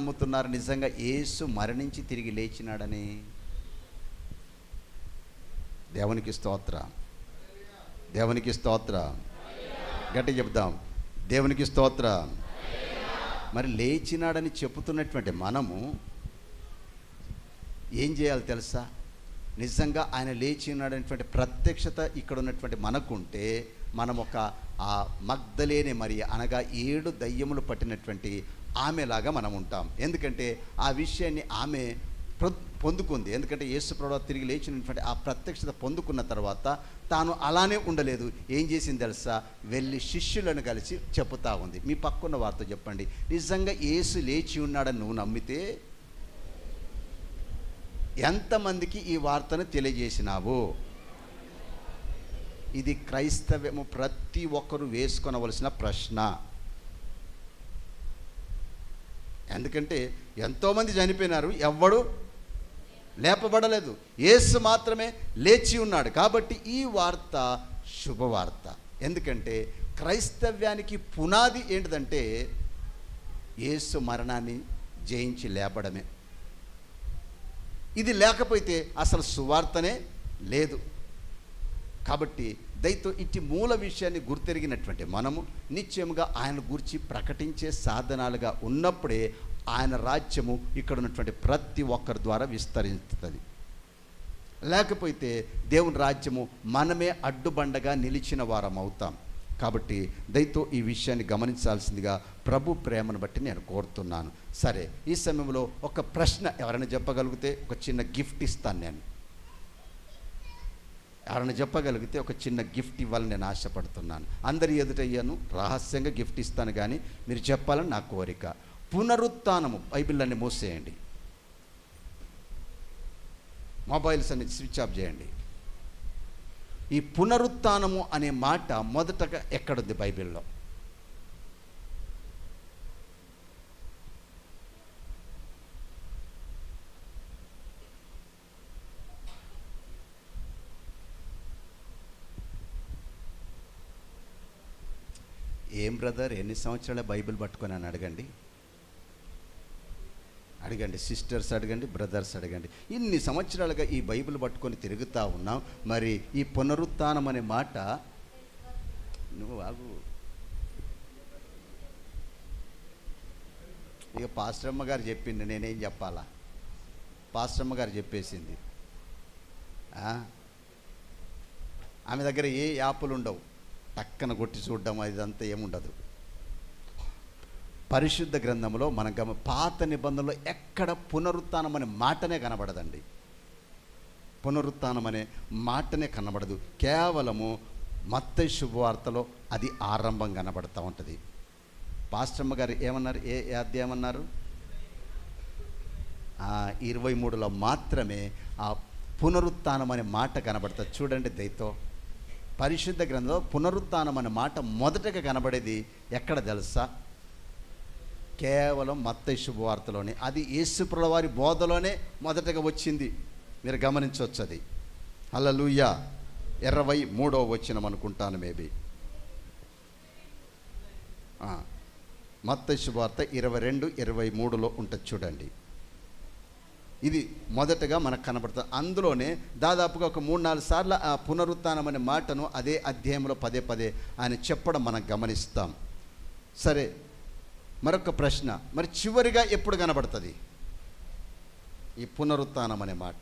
నమ్ముతున్నారు నిజంగా యేసు మరణించి తిరిగి లేచినాడని? దేవునికి స్తోత్రం, దేవునికి స్తోత్రం. గట్టి చెప్దాం, దేవునికి స్తోత్రం. మరి లేచినాడని చెబుతున్నటువంటి మనము ఏం చేయాలి తెలుసా? నిజంగా ఆయన లేచి ఉన్నాడనేటువంటి ప్రత్యక్షత ఇక్కడ ఉన్నటువంటి మనకుంటే మనం ఒక ఆ మగ్దలేనే మరియ అనగా 7 దయ్యములు పట్టినటువంటి ఆమెలాగా మనం ఉంటాం. ఎందుకంటే ఆ విషయాన్ని ఆమె పొందుకుంది. ఎందుకంటే యేసు ప్రభువు తిరిగి లేచినటువంటి ఆ ప్రత్యక్షత పొందుకున్న తర్వాత తాను అలానే ఉండలేదు. ఏం చేసింది తెలుసా? వెళ్ళి శిష్యులను కలిసి చెప్తా ఉంది. మీ పక్కన్న వారితో చెప్పండి, నిజంగా యేసు లేచి ఉన్నాడని నువ్వు నమ్మితే ఎంతమందికి ఈ వార్తను తెలియజేసినావు? ఇది క్రైస్తవ్యము ప్రతి ఒక్కరూ వేసుకొనవలసిన ప్రశ్న. ఎందుకంటే ఎంతోమంది చనిపోయినారు, ఎవ్వడు లేపబడలేదు. యేసు మాత్రమే లేచి ఉన్నాడు. కాబట్టి ఈ వార్త శుభవార్త. ఎందుకంటే క్రైస్తవ్యానికి పునాది ఏంటిదంటే యేసు మరణాన్ని జయించి లేపడమే. ఇది లేకపోతే అసలు సువార్తనే లేదు. కాబట్టి దయతో ఇట్టి మూల విషయాన్ని గుర్తెరిగినటువంటి మనము నిశ్చయముగా ఆయన గురించి ప్రకటించే సాధనాలుగా ఉన్నప్పుడే ఆయన రాజ్యము ఇక్కడ ఉన్నటువంటి ప్రతి ఒక్కరి ద్వారా విస్తరిస్తుంది. లేకపోతే దేవుని రాజ్యము మనమే అడ్డుబండగా నిలిచిన వారం అవుతాం. కాబట్టి దయతో ఈ విషయాన్ని గమనించాల్సిందిగా ప్రభు ప్రేమను బట్టి నేను కోరుతున్నాను. సరే, ఈ సమయంలో ఒక ప్రశ్న ఎవరైనా చెప్పగలిగితే ఒక చిన్న గిఫ్ట్ ఇస్తాను. నేను ఎవరైనా చెప్పగలిగితే ఒక చిన్న గిఫ్ట్ ఇవ్వాలని నేను ఆశపడుతున్నాను. అందరి ఎదుట అయ్యాను, రహస్యంగా గిఫ్ట్ ఇస్తాను, కానీ మీరు చెప్పాలని నా కోరిక. పునరుత్థానము బైబిల్ అన్ని మూసేయండి, మొబైల్స్ అన్ని స్విచ్ ఆఫ్ చేయండి. ఈ పునరుత్థానము అనే మాట మొదటగా ఎక్కడుంది బైబిల్లో? ఏం బ్రదర్, ఎన్ని సంవత్సరాల బైబిల్ పట్టుకొని అని అడగండి. సిస్టర్స్ అడగండి, బ్రదర్స్ అడగండి. ఇన్ని సంవత్సరాలుగా ఈ బైబిల్ పట్టుకొని తిరుగుతూ ఉన్నాం. మరి ఈ పునరుత్థానం అనే మాట నువ్వు ఆగు. ఇక పాస్టర్ అమ్మ గారు చెప్పింది, నేనేం చెప్పాలా? పాస్టర్ అమ్మ గారు చెప్పేసింది. ఆమె దగ్గర ఏ యాప్లు ఉండవు, టక్కన కొట్టి చూడడం ఇదంతా ఏముండదు. పరిశుద్ధ గ్రంథంలో మనం పాత నిబంధనలో ఎక్కడ పునరుత్థానం అనే మాటనే కనబడదండి. పునరుత్థానం అనే మాటనే కనబడదు. కేవలము మత్తయి శుభవార్తలో అది ఆరంభం కనబడుతూ ఉంటుంది. పాస్టమ్మ గారు ఏమన్నారు? ఏ అధ్యాయం అన్నారు? 23లో మాత్రమే ఆ పునరుత్థానం అనే మాట కనబడుతుంది. చూడండి దయతో, పరిశుద్ధ గ్రంథంలో పునరుత్థానం అనే మాట మొదటగా కనబడేది ఎక్కడ తెలుసా? కేవలం మత్తయి శుభవార్తలోనే. అది యేసు ప్రభువు వారి బోధలోనే మొదటగా వచ్చింది. మీరు గమనించవచ్చు. అది హల్లెలూయా 23వ వచనం అనుకుంటాను, మేబీ. మత్తయి శుభవార్త 22-23లో ఉంటుంది. చూడండి, ఇది మొదటగా మనకు కనబడుతుంది. అందులోనే దాదాపుగా ఒక 3-4 సార్లు ఆ పునరుత్థానం అనే మాటను అదే అధ్యాయంలో పదే పదే ఆయన చెప్పడం మనం గమనిస్తాం. సరే, మరొక ప్రశ్న, మరి చివరిగా ఎప్పుడు కనబడుతుంది ఈ పునరుత్థానం అనే మాట?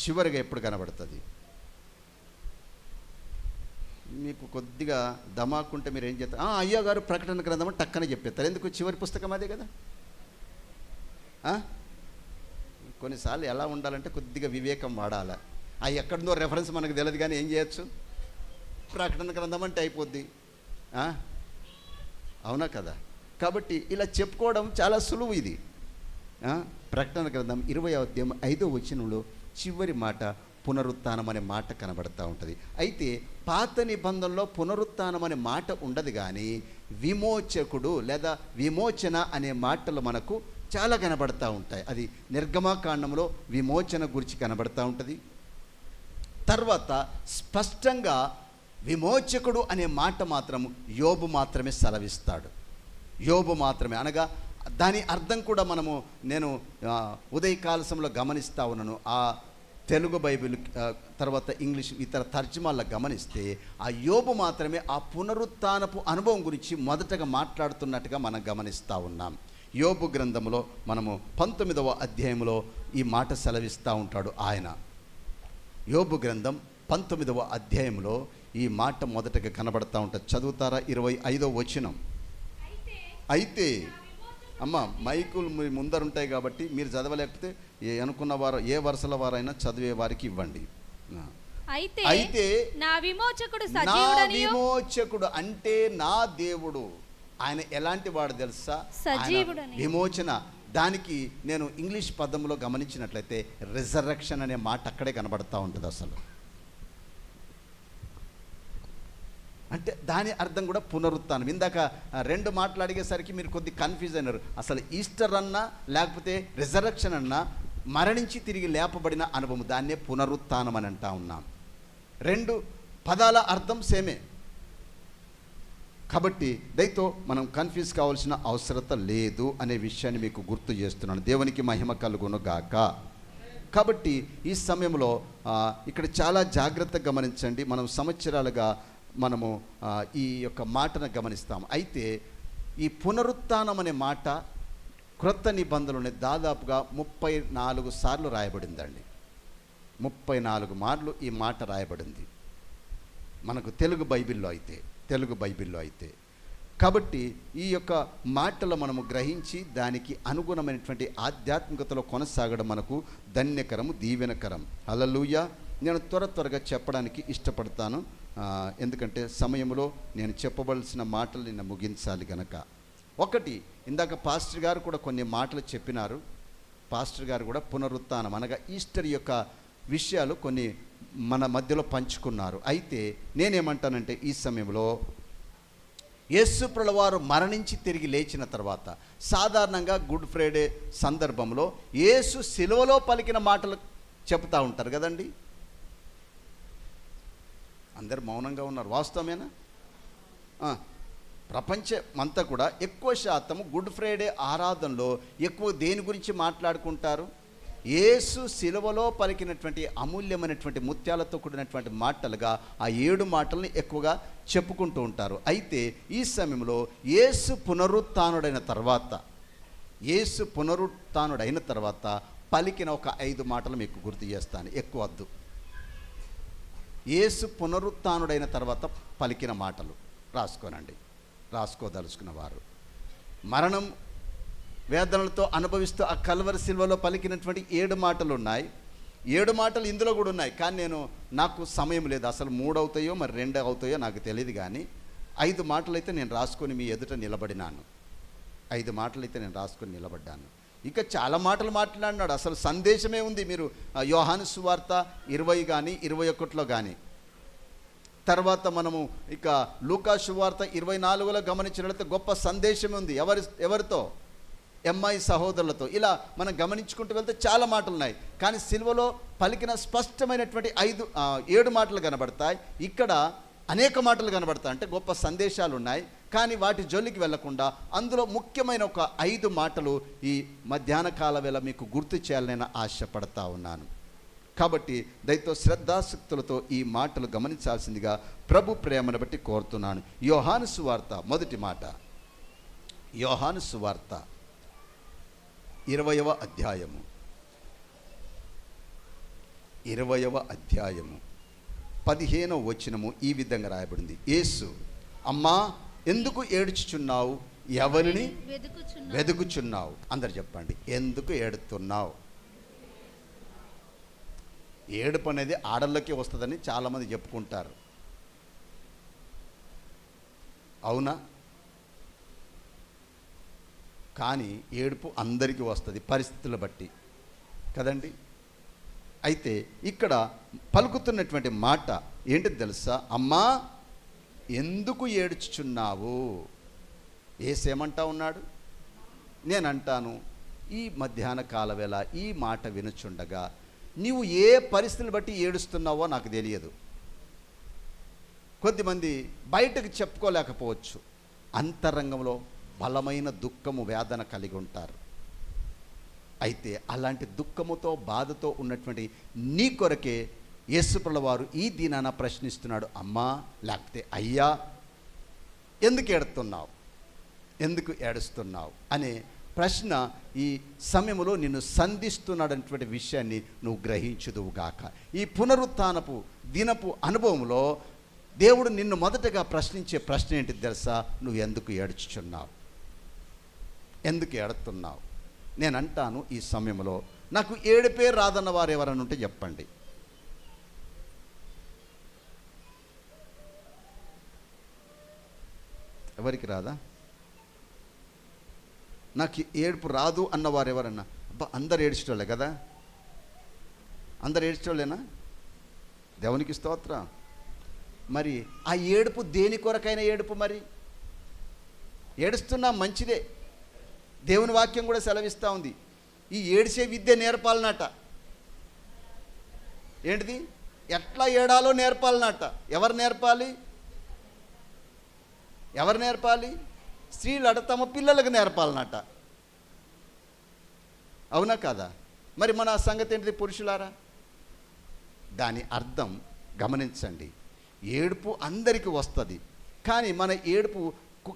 చివరిగా ఎప్పుడు కనబడుతుంది? మీకు కొద్దిగా దమాకుంటే మీరు ఏం చేస్తారు? అయ్యా గారు ప్రకటన గ్రంథం టక్కనే చెప్పేస్తారు. ఎందుకు? చివరి పుస్తకం అదే కదా. కొన్నిసార్లు ఎలా ఉండాలంటే కొద్దిగా వివేకం వాడాలి. ఎక్కడుందో రెఫరెన్స్ మనకు తెలియదు, కానీ ఏం చేయొచ్చు? ప్రకటన గ్రంథం అంటే అయిపోద్ది. అవునా కదా? కాబట్టి ఇలా చెప్పుకోవడం చాలా సులువు. ఇది ప్రకటన గ్రంథం 20వ అధ్యాయం 5వ వచనంలో చివరి మాట పునరుత్థానం అనే మాట కనబడుతూ ఉంటుంది. అయితే పాత నిబంధనలో పునరుత్థానం అనే మాట ఉండదు, కానీ విమోచకుడు లేదా విమోచన అనే మాటలు మనకు చాలా కనబడుతూ ఉంటాయి. అది నిర్గమకాండంలో విమోచన గురించి కనబడుతూ ఉంటుంది. తర్వాత స్పష్టంగా విమోచకుడు అనే మాట మాత్రం యోబు మాత్రమే సెలవిస్తాడు. యోబు మాత్రమే అనగా దాని అర్థం కూడా నేను ఉదయకాల సమయంలో గమనిస్తూ ఉన్నాను. ఆ తెలుగు బైబిల్ తర్వాత ఇంగ్లీష్ ఇతర తర్జుమాల్లో గమనిస్తే ఆ యోబు మాత్రమే ఆ పునరుత్థానపు అనుభవం గురించి మొదటగా మాట్లాడుతున్నట్టుగా మనం గమనిస్తూ ఉన్నాం. యోబు గ్రంథంలో మనము 19వ అధ్యాయంలో ఈ మాట సెలవిస్తూ ఉంటాడు ఆయన. యోబు గ్రంథం 19వ అధ్యాయంలో ఈ మాట మొదటగా కనబడతా ఉంటుంది. చదువుతారా? 25వ వచనం. అయితే అమ్మ మైకులు మీ ముందరుంటాయి కాబట్టి మీరు చదవలేకపోతే అనుకున్న వారు ఏ వరుసల వారైనా చదివే వారికి ఇవ్వండి. అయితే నా విమోచకుడు అంటే నా దేవుడు. ఆయన ఎలాంటి వాడు తెలుసా? సజీవుడని. విమోచన, దానికి నేను ఇంగ్లీష్ పదంలో గమనించినట్లయితే రిజర్రెక్షన్ అనే మాట అక్కడే కనబడతా ఉంటుంది. అసలు అంటే దాని అర్థం కూడా పునరుత్థానం. ఇందాక 2 మాటలు అడిగేసరికి మీరు కొద్ది కన్ఫ్యూజ్ అయినారు. అసలు ఈస్టర్ అన్నా లేకపోతే రిజర్రెక్షన్ అన్నా మరణించి తిరిగి లేపబడిన అనుభవం, దాన్నే పునరుత్థానం అని అంటా ఉన్నాం. 2 పదాల అర్థం సేమే. కాబట్టి దయతో మనం కన్ఫ్యూజ్ కావాల్సిన అవసరం లేదు అనే విషయాన్ని మీకు గుర్తు చేస్తున్నాను. దేవునికి మహిమ కలుగును గాక. కాబట్టి ఈ సమయంలో ఇక్కడ చాలా జాగ్రత్తగా గమనించండి. మనం సంవత్సరాలుగా ఈ యొక్క మాటను గమనిస్తాం. అయితే ఈ పునరుత్థానం అనే మాట క్రొత్త నిబంధనలోనే దాదాపుగా 34 సార్లు రాయబడిందండి. 34 మార్లు ఈ మాట రాయబడింది మనకు తెలుగు బైబిల్లో అయితే. కాబట్టి ఈ యొక్క మాటలు మనము గ్రహించి దానికి అనుగుణమైనటువంటి ఆధ్యాత్మికతలో కొనసాగడం మనకు ధన్యకరము, దీవెనకరం. హల్లెలూయా. నేను త్వరగా చెప్పడానికి ఇష్టపడతాను, ఎందుకంటే సమయంలో నేను చెప్పవలసిన మాటలు నిన్న ముగించాలి గనక. ఒకటి, ఇందాక పాస్టర్ గారు కూడా కొన్ని మాటలు చెప్పినారు. పాస్టర్ గారు కూడా పునరుత్థానం అనగా ఈస్టర్ యొక్క విషయాలు కొన్ని మన మధ్యలో పంచుకున్నారు. అయితే నేనేమంటానంటే ఈ సమయంలో యేసు ప్రభువారు మరణించి తిరిగి లేచిన తర్వాత సాధారణంగా గుడ్ ఫ్రైడే సందర్భంలో యేసు సిలువలో పలికిన మాటలు చెప్తూ ఉంటారు కదండి. అందరు మౌనంగా ఉన్నారు, వాస్తవమేనా? ప్రపంచమంతా కూడా ఎక్కువ శాతం గుడ్ ఫ్రైడే ఆరాధనలో ఎక్కువ దేని గురించి మాట్లాడుకుంటారు? యేసు సిలువలో పలికినటువంటి అమూల్యమైనటువంటి ముత్యాలతో కూడినటువంటి మాటలుగా ఆ 7 మాటల్ని ఎక్కువగా చెప్పుకుంటూ ఉంటారు. అయితే ఈ సమయంలో యేసు పునరుత్థానుడైన తర్వాత పలికిన ఒక 5 మాటలు మీకు గుర్తు చేస్తాను, ఎక్కువ వద్దు. యేసు పునరుత్థానుడైన తర్వాత పలికిన మాటలు రాసుకోదలుచుకున్న వారు మరణం వేదనలతో అనుభవిస్తూ ఆ కల్వరి సిలువలో పలికినటువంటి 7 మాటలు ఉన్నాయి. 7 మాటలు ఇందులో కూడా ఉన్నాయి, కానీ నాకు సమయం లేదు. అసలు 3 అవుతాయో మరి 2 అవుతాయో నాకు తెలియదు. కానీ 5 మాటలు అయితే నేను రాసుకొని మీ ఎదుట నిలబడినాను. 5 మాటలు అయితే నేను రాసుకొని నిలబడ్డాను. ఇంకా చాలా మాటలు మాట్లాడినాడు. అసలు సందేశమే ఉంది. మీరు యోహాను సువార్త 20 కానీ 21లో కానీ, తర్వాత మనము ఇక లూకా సువార్త 24లో గమనించినట్లయితే గొప్ప సందేశమే ఉంది. ఎవరితో? ఎమ్మాయి సహోదరులతో. ఇలా మనం గమనించుకుంటూ వెళ్తే చాలా మాటలు ఉన్నాయి. కానీ సిలువలో పలికిన స్పష్టమైనటువంటి 7 మాటలు కనబడతాయి. ఇక్కడ అనేక మాటలు కనబడతాయి, అంటే గొప్ప సందేశాలు ఉన్నాయి. కానీ వాటి జోలికి వెళ్లకుండా అందులో ముఖ్యమైన ఒక 5 మాటలు ఈ మధ్యాహ్న కాల వేళ మీకు గుర్తు చేయాలని ఆశపడతా ఉన్నాను. కాబట్టి దయతో శ్రద్ధాశక్తులతో ఈ మాటలు గమనించాల్సిందిగా ప్రభు ప్రేమను బట్టి కోరుతున్నాను. యోహాను సువార్త మొదటి మాట, యోహాను సువార్త 20వ అధ్యాయము 15వ వచనము ఈ విధంగా రాయబడింది. యేసు, అమ్మా ఎందుకు ఏడ్చుచున్నావు? ఎవరిని వెదుకుచున్నావు? అందరు చెప్పండి, ఎందుకు ఏడుతున్నావు? ఏడుపు అనేది ఆడళ్ళకి వస్తుందని చాలామంది చెప్పుకుంటారు, అవునా? కానీ ఏడుపు అందరికీ వస్తుంది పరిస్థితుల బట్టి కదండి. అయితే ఇక్కడ పలుకుతున్నటువంటి మాట ఏంటి తెలుసా? అమ్మా ఎందుకు ఏడ్చుచున్నావు? ఏసేమంటా ఉన్నాడు? నేనంటాను, ఈ మధ్యాహ్న కాల వేళ ఈ మాట వినుచుండగా నీవు ఏ పరిస్థితిని బట్టి ఏడుస్తున్నావో నాకు తెలియదు. కొద్దిమంది బయటకు చెప్పుకోలేకపోవచ్చు, అంతరంగంలో బలమైన దుఃఖము వేదన కలిగి ఉంటారు. అయితే అలాంటి దుఃఖముతో బాధతో ఉన్నటువంటి నీ కొరకే యేసుప్రభుల వారు ఈ దినాన ప్రశ్నిస్తున్నాడు. అమ్మా లేకపోతే అయ్యా, ఎందుకు ఏడుస్తున్నావు, ఎందుకు ఏడుస్తున్నావు అనే ప్రశ్న ఈ సమయంలో నిన్ను సంధిస్తున్నాడనేటువంటి విషయాన్ని నువ్వు గ్రహించుదువుగాక. ఈ పునరుత్థానపు దినపు అనుభవంలో దేవుడు నిన్ను మొదటగా ప్రశ్నించే ప్రశ్న ఏంటి తెలుసా? నువ్వు ఎందుకు ఏడుచుచున్నావు, ఎందుకు ఏడుతున్నావు? నేను అంటాను, ఈ సమయంలో నాకు ఏడుపే రాదన్న వారు ఎవరైనా ఉంటే చెప్పండి. ఎవరికి రాదా? నాకు ఏడుపు రాదు అన్నవారు ఎవరన్నా? అబ్బా, అందరు ఏడ్చేటోళ్ళే కదా, అందరు ఏడ్చేటోళ్ళేనా? దేవునికి స్తోత్రం. మరి ఆ ఏడుపు దేని కొరకైనా ఏడుపు? మరి ఏడుస్తున్నా మంచిదే, దేవుని వాక్యం కూడా సెలవిస్తూ ఉంది. ఈ ఏడిసే విద్య నేర్పాలన్నట. ఏంటిది? ఎట్లా ఏడాలో నేర్పాలన్నట. ఎవరు నేర్పాలి? ఎవరు నేర్పాలి? స్త్రీలు తమ పిల్లలకు నేర్పాలన్నట. అవునా కాదా? మరి మన సంగతి ఏంటిది పురుషులారా? దాని అర్థం గమనించండి. ఏడుపు అందరికీ వస్తుంది, కానీ మన ఏడుపు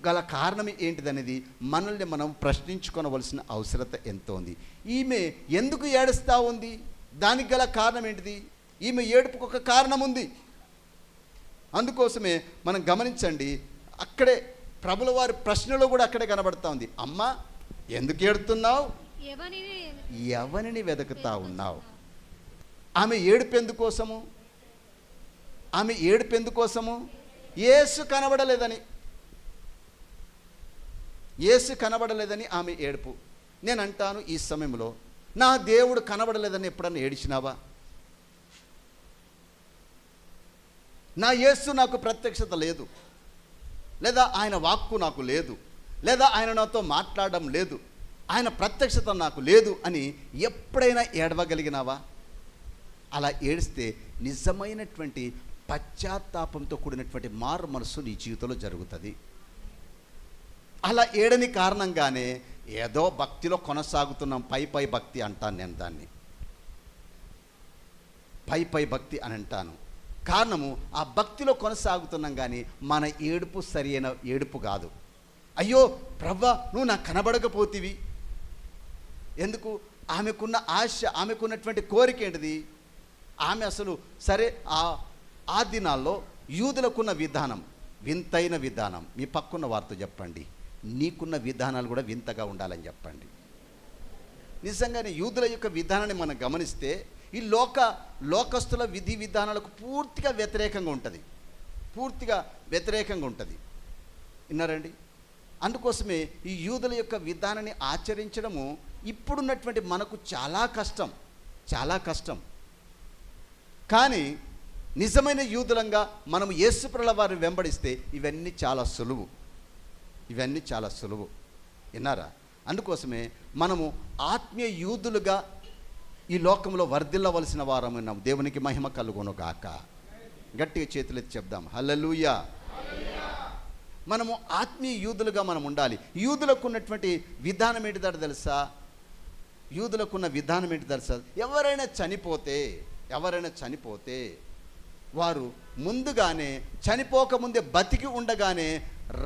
గల కారణం ఏంటిదనేది మనల్ని మనం ప్రశ్నించుకోవలసిన అవసరత ఎంతో ఉంది. ఈమె ఎందుకు ఏడుస్తూ ఉంది? దానికి గల కారణం ఏంటిది? ఈమె ఏడుపుకు ఒక కారణం ఉంది. అందుకోసమే మనం గమనించండి, అక్కడే ప్రభుల వారి ప్రశ్నలో కూడా అక్కడే కనబడతా ఉంది. అమ్మా ఎందుకు ఏడుతున్నావు, ఎవరిని వెతుకుతా ఉన్నావు? ఆమె ఏడుపు ఎందుకోసము? ఆమె ఏడుపు ఎందుకోసము? యేసు కనబడలేదని, యేసు కనబడలేదని ఆమె ఏడుపు. నేను అంటాను, ఈ సమయంలో నా దేవుడు కనబడలేదని ఎప్పుడన్నా ఏడిచినావా? నా యేసు నాకు ప్రత్యక్షత లేదు, లేదా ఆయన వాక్కు నాకు లేదు, లేదా ఆయన నాతో మాట్లాడడం లేదు, ఆయన ప్రత్యక్షత నాకు లేదు అని ఎప్పుడైనా ఏడవగలిగినావా? అలా ఏడిస్తే నిజమైనటువంటి పశ్చాత్తాపంతో కూడినటువంటి మారు మనసు నీ జీవితంలో జరుగుతుంది. అలా ఏడని కారణంగానే ఏదో భక్తిలో కొనసాగుతున్నాం, పై భక్తి అంటాను నేను దాన్ని, పై భక్తి అని అంటాను. కారణము ఆ భక్తిలో కొనసాగుతున్నాం, కానీ మన ఏడుపు సరైన ఏడుపు కాదు. అయ్యో ప్రవ్వా, నువ్వు నాకు కనబడకపోతివి. ఎందుకు? ఆమెకున్న ఆశ, ఆమెకున్నటువంటి కోరిక ఏంటిది? ఆమె అసలు సరే ఆ దినాల్లో యూదులకున్న విధానం వింతైన విధానం. మీ పక్కున్న వారితో చెప్పండి, నీకున్న విధానాలు కూడా వింతగా ఉండాలని చెప్పండి. నిజంగానే యూదుల యొక్క విధానాన్ని మనం గమనిస్తే ఈ లోకస్తుల విధి విధానాలకు పూర్తిగా వ్యతిరేకంగా ఉంటుంది, పూర్తిగా వ్యతిరేకంగా ఉంటుంది. విన్నారండి? అందుకోసమే ఈ యూదుల యొక్క విధానాన్ని ఆచరించడము ఇప్పుడున్నటువంటి మనకు చాలా కష్టం, చాలా కష్టం. కానీ నిజమైన యూదులంగా మనం యేసుప్రభుల వారిని వెంబడిస్తే ఇవన్నీ చాలా సులువు, ఇవన్నీ చాలా సులువు. విన్నారా? అందుకోసమే మనము ఆత్మీయ యూదులుగా ఈ లోకంలో వర్ధిల్లవలసిన వారము ఉన్నాం. దేవునికి మహిమ కలుగును గాక. గట్టిగా చేతులెత్తి చెప్దాం హల్లెలూయా. మనము ఆత్మీయ యూదులుగా మనం ఉండాలి. యూదులకు ఉన్నటువంటి విధానం ఏంటిదో తెలుసా? యూదులకున్న విధానం ఏంటి తెలుసా? ఎవరైనా చనిపోతే వారు ముందుగానే, చనిపోకముందే బతికి ఉండగానే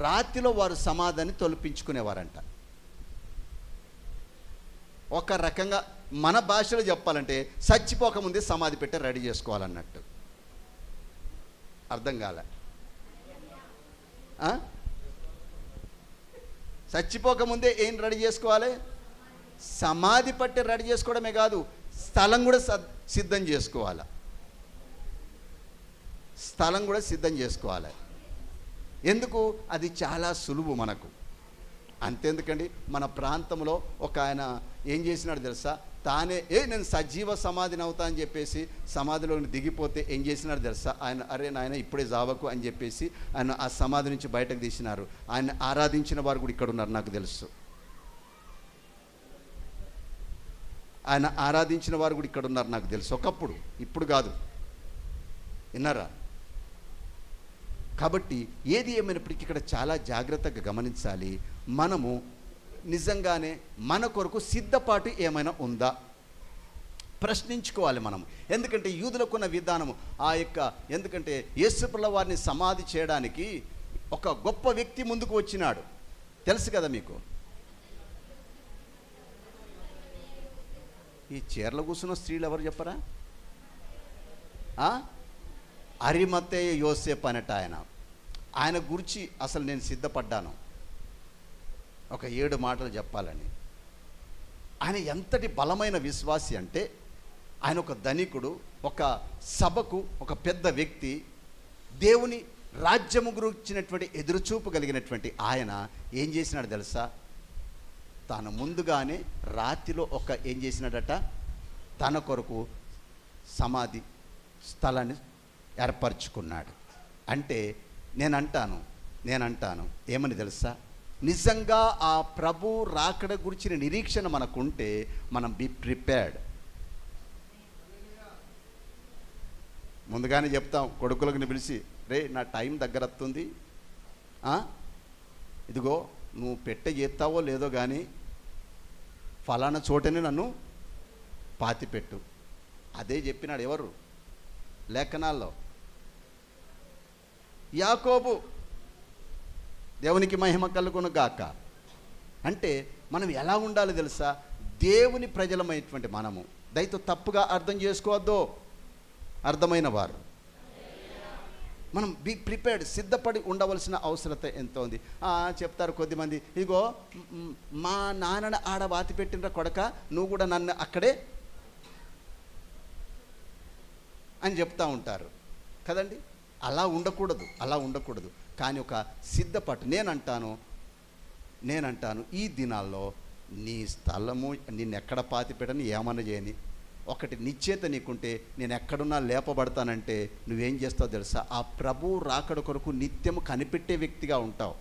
రాతిలో వారు సమాధిని తొలిపించుకునేవారంట. ఒక రకంగా మన భాషలో చెప్పాలంటే చచ్చిపోకముందే సమాధి పెట్టి రెడీ చేసుకోవాలన్నట్టు. అర్థం కాలే? చచ్చిపోకముందే ఏం రెడీ చేసుకోవాలి? సమాధి పట్టి రెడీ చేసుకోవడమే కాదు, స్థలం కూడా సిద్ధం చేసుకోవాలి, స్థలం కూడా సిద్ధం చేసుకోవాలి. ఎందుకు? అది చాలా సులువు మనకు. అంతెందుకండి, మన ప్రాంతంలో ఒక ఆయన ఏం చేసినాడు తెలుసా? తానే నేను సజీవ సమాధిని అవుతా అని చెప్పేసి సమాధిలో దిగిపోతే ఏం చేసినాడు తెలుసా? ఆయన అరే నాయన ఇప్పుడే జావకు అని చెప్పేసి ఆయన ఆ సమాధి నుంచి బయటకు తీసినారు. ఆయన ఆరాధించిన వారు కూడా ఇక్కడ ఉన్నారు, నాకు తెలుసు. ఆయన ఆరాధించిన వారు కూడా ఇక్కడ ఉన్నారు నాకు తెలుసు, ఒకప్పుడు, ఇప్పుడు కాదు. విన్నారా? కాబట్టి ఏది ఏమైనప్పటికీ ఇక్కడ చాలా జాగ్రత్తగా గమనించాలి. మనము నిజంగానే మన కొరకు సిద్ధపాటు ఏమైనా ఉందా ప్రశ్నించుకోవాలి మనం. ఎందుకంటే యూదులకున్న విధానము ఎందుకంటే యేసుప్రభుల వారిని సమాధి చేయడానికి ఒక గొప్ప వ్యక్తి ముందుకు వచ్చినాడు, తెలుసు కదా మీకు. ఈ చీరలు కూర్చున్న స్త్రీలు ఎవరు చెప్పరా? అరిమత్తయి యోసేపు అనట ఆయన గురించి అసలు నేను సిద్ధపడ్డాను ఒక 7 మాటలు చెప్పాలని. ఆయన ఎంతటి బలమైన విశ్వాసి అంటే, ఆయన ఒక ధనికుడు, ఒక సభకు ఒక పెద్ద వ్యక్తి, దేవుని రాజ్యము గురించినటువంటి ఎదురుచూపు కలిగినటువంటి ఆయన ఏం చేసినాడు తెలుసా? తాను ముందుగానే రాత్రిలో ఏం చేసినాడట, తన కొరకు సమాధి స్థలాన్ని ఏర్పరచుకున్నాడు. అంటే నేనంటాను ఏమని తెలుసా? నిజంగా ఆ ప్రభు రాకడ గురించిన నిరీక్షణ మనకుంటే మనం బి ప్రిపేర్డ్. ముందుగానే చెప్తాం కొడుకులకు పిలిచి, రే నా టైం దగ్గర వస్తుంది, ఇదిగో నువ్వు పెట్టె చేస్తావో లేదో కానీ ఫలానా చోటనే నన్ను పాతిపెట్టు. అదే చెప్పినాడు ఎవరు? లేఖనాల్లో యాకోబు. దేవునికి మహిమ కలుగును గాక. అంటే మనం ఎలా ఉండాలి తెలుసా? దేవుని ప్రజలమైనటువంటి మనము దయతో తప్పుగా అర్థం చేసుకోవద్దు. అర్థమైన వారు మనం బి ప్రిపేర్డ్, సిద్ధపడి ఉండవలసిన అవసరత ఎంతో ఉంది. చెప్తారు కొద్దిమంది, ఇదిగో మా నాన్నని ఆడ వాతి పెట్టిన కొడక, నువ్వు కూడా నన్ను అక్కడే అని చెప్తూ ఉంటారు కదండి. అలా ఉండకూడదు. కానీ ఒక సిద్ధపాటు. నేనంటాను ఈ దినాల్లో నీ స్థలము నిన్నెక్కడ పాతిపెట్టని ఏమన్నా చేయని, ఒకటి నిశ్చేత నీకుంటే నేను ఎక్కడున్నా లేపబడతానంటే నువ్వేం చేస్తావు తెలుసా? ఆ ప్రభు రాకడ కొరకు నిత్యం కనిపెట్టే వ్యక్తిగా ఉంటావు.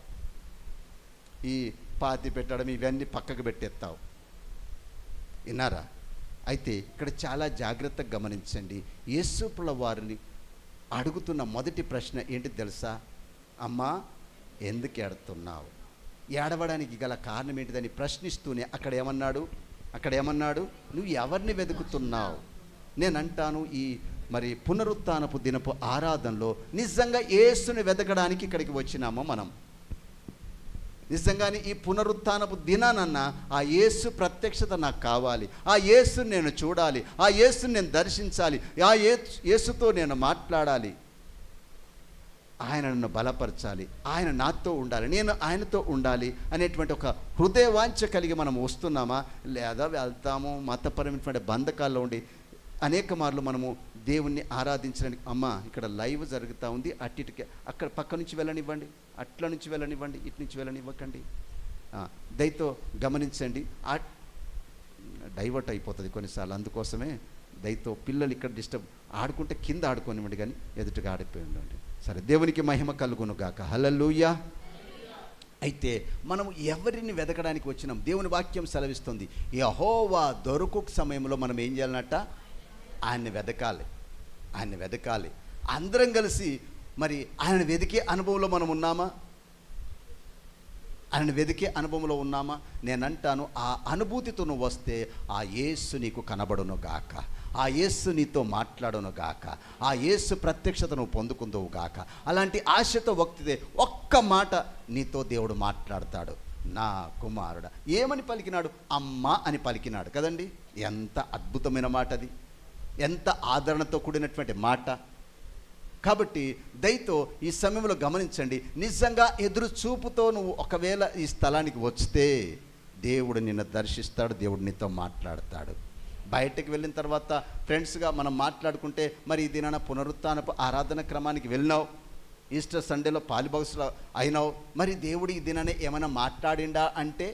ఈ పాతి పెట్టడం ఇవన్నీ పక్కకు పెట్టేస్తావు. విన్నారా? అయితే ఇక్కడ చాలా జాగ్రత్తగా గమనించండి. యేసుప్రభుల వారిని అడుగుతున్న మొదటి ప్రశ్న ఏంటి తెలుసా? అమ్మా ఎందుకు ఏడుతున్నావు? ఏడవడానికి గల కారణం ఏంటిదని ప్రశ్నిస్తూనే అక్కడ ఏమన్నాడు? నువ్వు ఎవరిని వెతుకుతున్నావు? నేనంటాను ఈ పునరుత్థానపు దినపు ఆరాధనలో నిజంగా యేసుని వెతకడానికి ఇక్కడికి వచ్చినామో మనం. నిజంగానే ఈ పునరుత్థానపు దినానన్నా ఆ యేసు ప్రత్యక్షత నాకు కావాలి, ఆ యేసుని నేను చూడాలి, ఆ యేసుని నేను దర్శించాలి, ఆ యేసుతో నేను మాట్లాడాలి, ఆయన నన్ను బలపరచాలి, ఆయన నాతో ఉండాలి, నేను ఆయనతో ఉండాలి అనేటువంటి ఒక హృదయవాంఛ కలిగి మనం వస్తున్నామా? లేదా వెళ్తాము మతపరమైనటువంటి బంధకాల్లో ఉండి అనేక మార్లు మనము దేవుణ్ణి ఆరాధించడానికి, అమ్మ ఇక్కడ లైవ్ జరుగుతూ ఉంది, అట్టిటికి అక్కడ పక్క నుంచి వెళ్ళనివ్వండి, అట్ల నుంచి వెళ్ళనివ్వండి, ఇటు నుంచి వెళ్ళనివ్వకండి. దయతో గమనించండి, డైవర్ట్ అయిపోతుంది కొన్నిసార్లు. అందుకోసమే దయతో పిల్లలు ఇక్కడ డిస్టర్బ్ ఆడుకుంటే కింద ఆడుకోనివ్వండి, కానీ ఎదుటిగా ఆడిపోయి ఉండండి. సరే, దేవునికి మహిమ కలుగును గాక. హల్లెలూయా. అయితే మనం ఎవరిని వెతకడానికి వచ్చినాం? దేవుని వాక్యం సెలవిస్తుంది, యెహోవా దొరకు సమయంలో మనం ఏం చేయాలన్నట్ట? ఆయన్ని వెతకాలి. అందరం కలిసి ఆయన వెతికే అనుభవంలో మనం ఉన్నామా? ఆయన వెతికే అనుభవంలో ఉన్నామా? నేనంటాను, ఆ అనుభూతితో నువ్వు వస్తే ఆ యేసు నీకు కనబడును గాక, ఆ యేసు నీతో మాట్లాడును గాక, ఆ యేసు ప్రత్యక్షత నువ్వు పొందుకుందువు గాక. అలాంటి ఆశతో ఒక్క మాట నీతో దేవుడు మాట్లాడతాడు. నా కుమారుడా, ఏమని పలికినాడు? అమ్మ అని పలికినాడు కదండి. ఎంత అద్భుతమైన మాట అది, ఎంత ఆదరణతో కూడినటువంటి మాట. కాబట్టి దయతో ఈ సమయంలో గమనించండి, నిజంగా ఎదురు చూపుతో నువ్వు ఒకవేళ ఈ స్థలానికి వస్తే దేవుడు నిన్ను దర్శిస్తాడు, దేవుడు నీతో మాట్లాడతాడు. బయటకు వెళ్ళిన తర్వాత ఫ్రెండ్స్గా మనం మాట్లాడుకుంటే, ఈ దినాన పునరుత్థానపు ఆరాధన క్రమానికి వెళ్ళినావు, ఈస్టర్ సండేలో పాలిబాక్స్లో అయినావు, దేవుడు ఈ దినానే ఏమైనా మాట్లాడిండా అంటే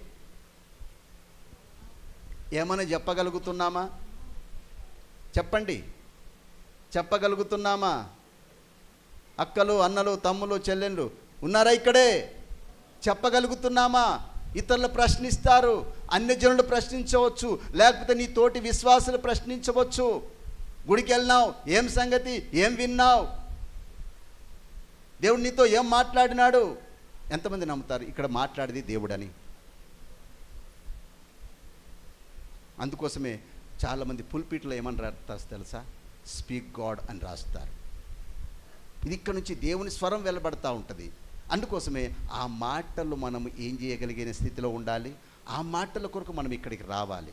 ఏమైనా చెప్పగలుగుతున్నామా? చెప్పండి, చెప్పగలుగుతున్నామా? అక్కలు, అన్నలు, తమ్ములు, చెల్లెళ్ళు ఉన్నారా ఇక్కడే? చెప్పగలుగుతున్నామా? ఇతరులు ప్రశ్నిస్తారు, అన్యజనులు ప్రశ్నించవచ్చు, లేకపోతే నీ తోటి విశ్వాసులు ప్రశ్నించవచ్చు. గుడికి వెళ్ళినావు, ఏం సంగతి, ఏం విన్నావు, దేవుడు నీతో ఏం మాట్లాడినాడు? ఎంతమంది నమ్ముతారు ఇక్కడ మాట్లాడేది దేవుడని? అందుకోసమే చాలామంది పుల్పిట్లో ఏమని రాస్తారు తెలుసా? స్పీక్ గాడ్ అని రాస్తారు. ఇది ఇక్కడ నుంచి దేవుని స్వరం వెలువడతా ఉంటుంది. అందుకోసమే ఆ మాటలు మనం ఏం చేయగలిగిన స్థితిలో ఉండాలి. ఆ మాటల కొరకు మనం ఇక్కడికి రావాలి.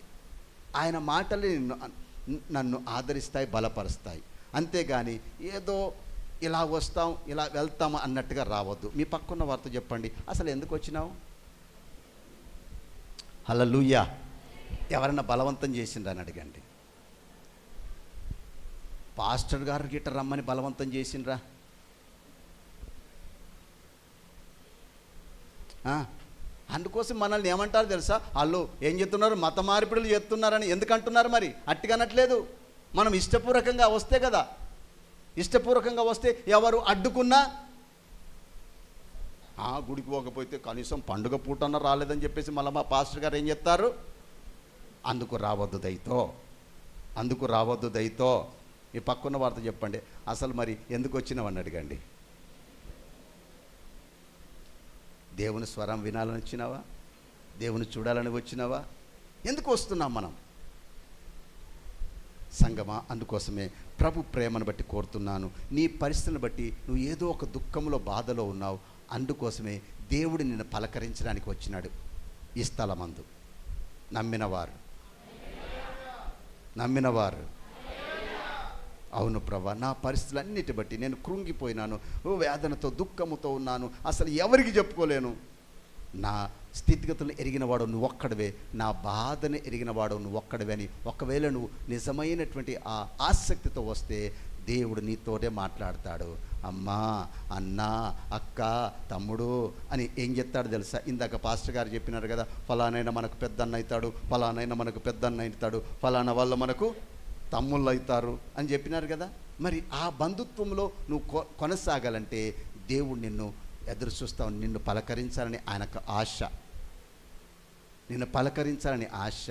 ఆయన మాటలు నన్ను ఆదరిస్తాయి, బలపరుస్తాయి. అంతేగాని ఏదో ఇలా వస్తాం ఇలా వెళ్తాం అన్నట్టుగా రావద్దు. మీ పక్కన్న వారితో చెప్పండి, అసలు ఎందుకు వచ్చినావు? హల్లెలూయా. ఎవరన్నా బలవంతం చేసిండ్రని అడగండి. పాస్టర్ గారు గిట్ట రమ్మని బలవంతం చేసిండ్రా? అందుకోసం మనల్ని ఏమంటారు తెలుసా? వాళ్ళు ఏం చెప్తున్నారు? మత మార్పిడులు చేస్తున్నారని ఎందుకు అంటున్నారు? మరి అట్టిగా అనట్లేదు. మనం ఇష్టపూర్వకంగా వస్తే కదా. ఇష్టపూర్వకంగా వస్తే ఎవరు అడ్డుకున్నా, గుడికి పోకపోతే కనీసం పండుగ పూటన్నా రాలేదని చెప్పేసి మళ్ళీ మా పాస్టర్ గారు ఏం చెప్తారు? అందుకు రావద్దు దయతో, అందుకు రావద్దు దయతో. ఈ పక్కన్న వార్త చెప్పండి, అసలు మరి ఎందుకు వచ్చినావని అడగండి. దేవుని స్వరం వినాలని వచ్చినావా? దేవుని చూడాలని వచ్చినావా? ఎందుకు వస్తున్నాం మనం? సంగమా, అందుకోసమే ప్రభు ప్రేమను బట్టి కోరుతున్నాను. నీ పరిస్థితిని బట్టి నువ్వు ఏదో ఒక దుఃఖంలో, బాధలో ఉన్నావు. అందుకోసమే దేవుడు నిన్ను పలకరించడానికి వచ్చినాడు ఈ స్థలమందు. నమ్మినవారు అవును ప్రభా, నా పరిస్థితులన్నిటి బట్టి నేను కృంగిపోయినాను, వేదనతో దుఃఖముతో ఉన్నాను, అసలు ఎవరికి చెప్పుకోలేను. నా స్థితిగతులను ఎరిగినవాడు నువ్వు ఒక్కడవే, నా బాధని ఎరిగినవాడు నువ్వు ఒక్కడవే అని ఒకవేళ నువ్వు నిజమైనటువంటి ఆ ఆసక్తితో వస్తే దేవుడు నీతోనే మాట్లాడతాడు. అమ్మా, అన్న, అక్క, తమ్ముడు అని ఏం చెప్తాడు తెలుసా? ఇందాక పాస్టర్ గారు చెప్పినారు కదా, ఫలానైనా మనకు పెద్దన్న అవుతాడు, ఫలానైనా మనకు పెద్దన్న అవుతాడు, ఫలానా వాళ్ళు మనకు తమ్ముళ్ళు అవుతారు అని చెప్పినారు కదా. మరి ఆ బంధుత్వంలో నువ్వు కొనసాగాలంటే దేవుడు నిన్ను ఎదురు చూస్తావు. నిన్ను పలకరించాలని ఆయనకు ఆశ, నిన్ను పలకరించాలని ఆశ.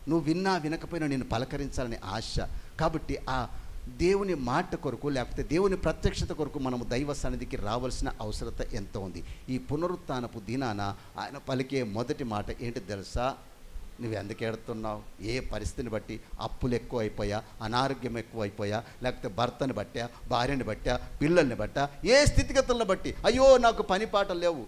నువ్వు విన్నా వినకపోయినా నిన్ను పలకరించాలని ఆశ. కాబట్టి ఆ దేవుని మాట కొరకు, లేకపోతే దేవుని ప్రత్యక్షత కొరకు మనము దైవ సన్నిధికి రావాల్సిన అవసరత ఎంతో ఉంది. ఈ పునరుత్థానపు దినాన ఆయన పలికే మొదటి మాట ఏంటి తెలుసా? నువ్వు ఎందుకు ఏడుతున్నావు? ఏ పరిస్థితిని బట్టి? అప్పులు ఎక్కువ అయిపోయా, అనారోగ్యం ఎక్కువ అయిపోయా, లేకపోతే భర్తని బట్టా, భార్యని బట్టా, పిల్లల్ని బట్టా, ఏ స్థితిగతులను బట్టి? అయ్యో నాకు పని పాటలు లేవు,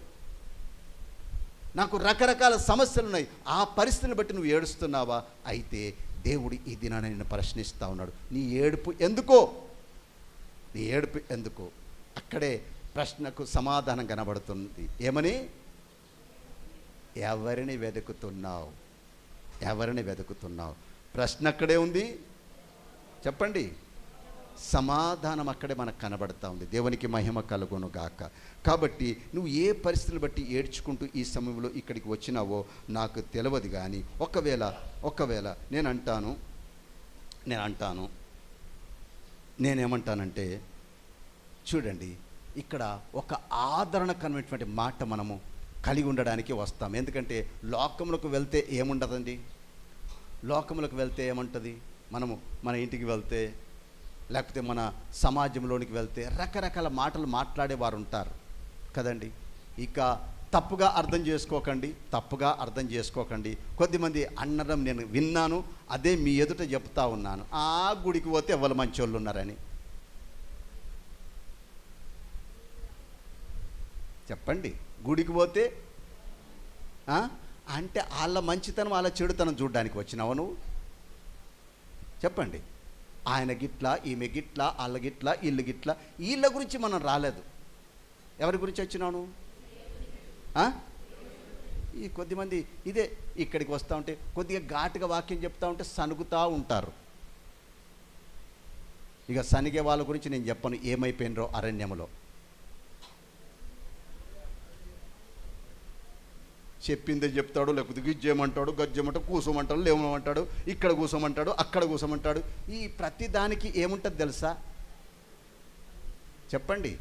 నాకు రకరకాల సమస్యలు ఉన్నాయి, ఆ పరిస్థితిని బట్టి నువ్వు ఏడుస్తున్నావా? అయితే దేవుడు ఈ దినాన్ని నిన్ను ప్రశ్నిస్తూ ఉన్నాడు. నీ ఏడుపు ఎందుకో? నీ ఏడుపు ఎందుకో? అక్కడే ప్రశ్నకు సమాధానం కనబడుతుంది. ఏమని? ఎవరిని వెతుకుతున్నావు? ఎవరిని వెతుకుతున్నావు? ప్రశ్న అక్కడే ఉంది, చెప్పండి. సమాధానం అక్కడే మనకు కనబడతా ఉంది. దేవునికి మహిమ కలుగును గాక. కాబట్టి నువ్వు ఏ పరిస్థితిని బట్టి ఏడ్చుకుంటూ ఈ సమయంలో ఇక్కడికి వచ్చినావో నాకు తెలియదు. కానీ ఒకవేళ నేనేమంటానంటే, చూడండి, ఇక్కడ ఒక ఆదరణకరమైనటువంటి మాట మనము కలిగి ఉండడానికి వస్తాం. ఎందుకంటే లోకములకు వెళ్తే ఏముండదండి? లోకములకు వెళ్తే ఏముంటుంది? మనము మన ఇంటికి వెళ్తే, లేకపోతే మన సమాజంలోనికి వెళ్తే రకరకాల మాటలు మాట్లాడేవారు ఉంటారు కదండి. ఇక తప్పుగా అర్థం చేసుకోకండి. కొద్దిమంది అన్నడం నేను విన్నాను, అదే మీ ఎదుట చెప్తా ఉన్నాను. ఆ గుడికి పోతే ఎవరు మంచోళ్ళు ఉన్నారని చెప్పండి. గుడికి పోతే అంటే వాళ్ళ మంచితనం, వాళ్ళ చెడుతనం చూడడానికి వచ్చినావు నువ్వు? చెప్పండి. ఆయన గిట్లా, ఈమె గిట్లా, వాళ్ళ గిట్లా, వీళ్ళు గిట్లా, వీళ్ళ గురించి మనం రాలేదు. ఎవరి గురించి వచ్చినాను? ఈ కొద్దిమంది ఇదే ఇక్కడికి వస్తూ ఉంటే కొద్దిగా ఘాటుగా వాక్యం చెప్తా ఉంటే సనుగుతూ ఉంటారు. ఇక సనిగే వాళ్ళ గురించి నేను చెప్పను ఏమైపోయినరో అరణ్యములో. చెప్పిందే చెప్తాడు, లేకపోతే గిజ్జేయమంటాడు, గజ్జేయమంటాడు, కూసోమంటాడు, లేవమంటాడు, ఇక్కడ కూసోమంటాడు, అక్కడ కూసోమంటాడు. ఈ ప్రతి దానికి ఏముంటుంది తెలుసా? చెప్పండి.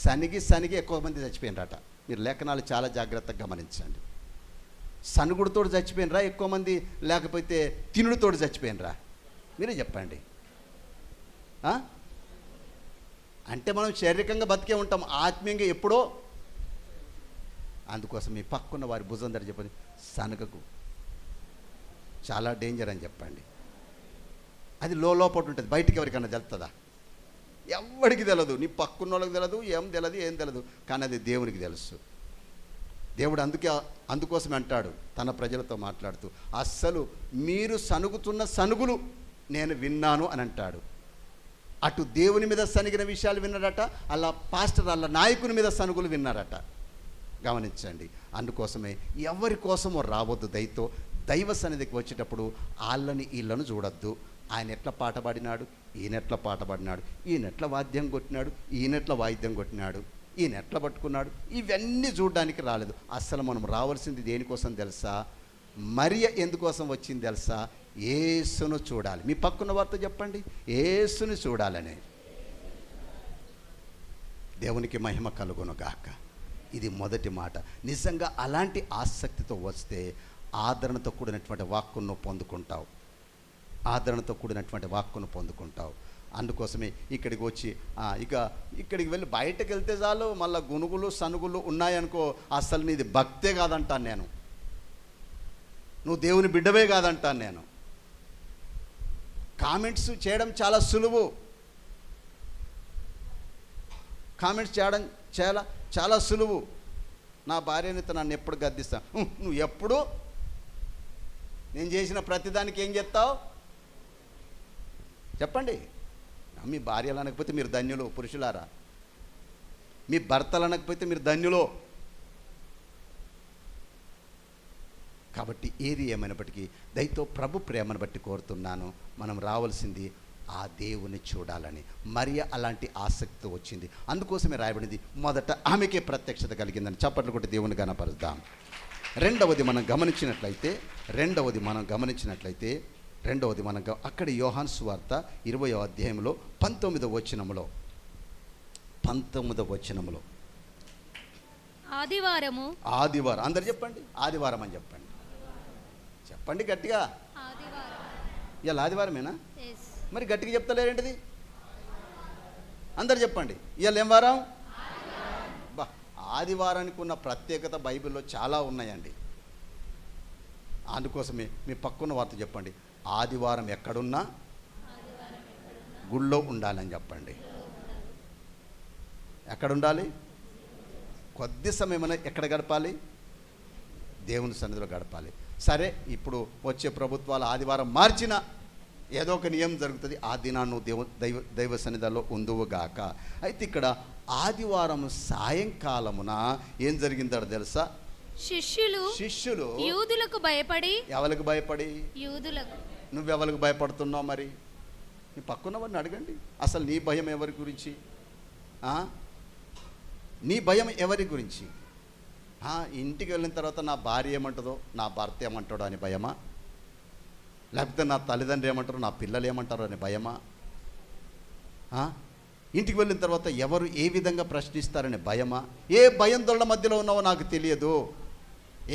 సనిగి ఎక్కువ మంది చచ్చిపోయినరట. మీరు లేఖనాలు చాలా జాగ్రత్తగా గమనించండి. సనుగుడితోటి చచ్చిపోయినరా ఎక్కువ మంది, లేకపోతే తినుడితోటి చచ్చిపోయినరా? మీరే చెప్పండి. అంటే మనం శారీరకంగా బతికే ఉంటాం, ఆత్మీయంగా ఎప్పుడో. అందుకోసం మీ పక్కన్న వారి భుజం దగ్గర చెప్పండి, సనగకు, చాలా డేంజర్ అని చెప్పండి. అది లోపల ఉంటుంది, బయటికి ఎవరికన్నా తెలుస్తుందా? ఎవరికి తెలియదు, నీ పక్కన్న వాళ్ళకి తెలియదు, ఏం తెలియదు, కానీ అది దేవునికి తెలుసు. దేవుడు అందుకోసమే అంటాడు తన ప్రజలతో మాట్లాడుతూ, అస్సలు మీరు సనుగుతున్న సనుగులు నేను విన్నాను అని అంటాడు. అటు దేవుని మీద సనిగిన విషయాలు విన్నారట, అలా పాస్టర్ అలా నాయకుని మీద సనుగులు విన్నారట. గమనించండి. అందుకోసమే ఎవరి కోసమో రావద్దు. దైవ సన్నిధికి వచ్చేటప్పుడు వాళ్ళని వీళ్ళను చూడొద్దు. ఆయన ఎట్లా పాట పాడినాడు, ఈయనెట్లా పాట పాడినాడు, ఈయనెట్లా వాద్యం కొట్టినాడు, ఈయనెట్లా వాయిద్యం కొట్టినాడు, ఈయన ఎట్లా పట్టుకున్నాడు, ఇవన్నీ చూడడానికి రాలేదు. అసలు మనం రావాల్సింది దేనికోసం తెలుసా? మరియ ఎందుకోసం వచ్చింది తెలుసా? యేసును చూడాలి. మీ పక్కన వారితో చెప్పండి, యేసుని చూడాలని. దేవునికి మహిమ కలుగును గాక. ఇది మొదటి మాట. నిజంగా అలాంటి ఆసక్తితో వస్తే ఆదరణతో కూడినటువంటి వాక్కును పొందుకుంటావు, ఆదరణతో కూడినటువంటి వాక్కును పొందుకుంటావు. అందుకోసమే ఇక్కడికి వచ్చి ఇక్కడికి వెళ్ళి బయటకు వెళ్తే చాలు మళ్ళీ గునుగులు సనుగులు ఉన్నాయనుకో, అసలు నీది భక్తే కాదంటాను నేను, నువ్వు దేవుని బిడ్డవే కాదంటాను నేను. కామెంట్స్ చేయడం చాలా సులువు, కామెంట్స్ చేయడం చాలా చాలా సులువు. నా భార్యనితో నన్ను ఎప్పుడు గద్దిస్తా, నువ్వు ఎప్పుడు నేను చేసిన ప్రతిదానికి ఏం చేస్తావు చెప్పండి. మీ భార్యలు అనకపోతే మీరు ధన్యులు పురుషులారా, మీ భర్తలు అనకపోతే మీరు ధన్యులు. కాబట్టి ఏది ఏమైనప్పటికీ దయతో ప్రభు ప్రేమను బట్టి కోరుతున్నాను, మనం రావాల్సింది ఆ దేవుని చూడాలని. మరియ అలాంటి ఆసక్తి వచ్చింది, అందుకోసమే రాయబడింది మొదట ఆమెకే ప్రత్యక్షత కలిగిందని. చప్పట్లు కొట్టి దేవుని గణపరుద్దాం. రెండవది మనం గమనించినట్లయితే అక్కడ యోహాను సువార్త 20వ అధ్యాయంలో 19వ వచనములో ఆదివారం అందరు చెప్పండి, ఆదివారం అని చెప్పండి గట్టిగా. ఇవాళ ఆదివారమేనా? మరి గట్టిగా చెప్తలేరేంటిది? అందరు చెప్పండి, ఇవాళ ఏం వారం? ఆదివారానికి ఉన్న ప్రత్యేకత బైబిల్లో చాలా ఉన్నాయండి. అందుకోసమే మీ పక్కన వార్త చెప్పండి, ఆదివారం ఎక్కడున్నా గుళ్ళో ఉండాలని చెప్పండి. ఎక్కడుండాలి? కొద్ది సమయమైనా ఎక్కడ గడపాలి? దేవుని సన్నిధిలో గడపాలి. సరే, ఇప్పుడు వచ్చే ప్రభుత్వాలు ఆదివారం మార్చినా ఏదో ఒక నియమం జరుగుతుంది, ఆ దినాన్ని దైవ సన్నిధిలో ఉందువుగాక. అయితే ఇక్కడ ఆదివారం సాయంకాలమున ఏం జరిగిందో తెలుసా? శిష్యులు యూదులకు భయపడి. ఎవరికి భయపడి? యూదులకు. నువ్వెవరికి భయపడుతున్నావు? మరి నీ పక్కన వాడిని అడగండి, అసలు నీ భయం ఎవరి గురించి? నీ భయం ఎవరి గురించి? ఇంటికి వెళ్ళిన తర్వాత నా భార్య ఏమంటుందో, నా భర్త ఏమంటాడో అని భయమా? లేకపోతే నా తల్లిదండ్రులు ఏమంటారో, నా పిల్లలు ఏమంటారో అని భయమా? ఇంటికి వెళ్ళిన తర్వాత ఎవరు ఏ విధంగా ప్రశ్నిస్తారని భయమా? ఏ భయందొళ్ళ మధ్యలో ఉన్నావో నాకు తెలియదు,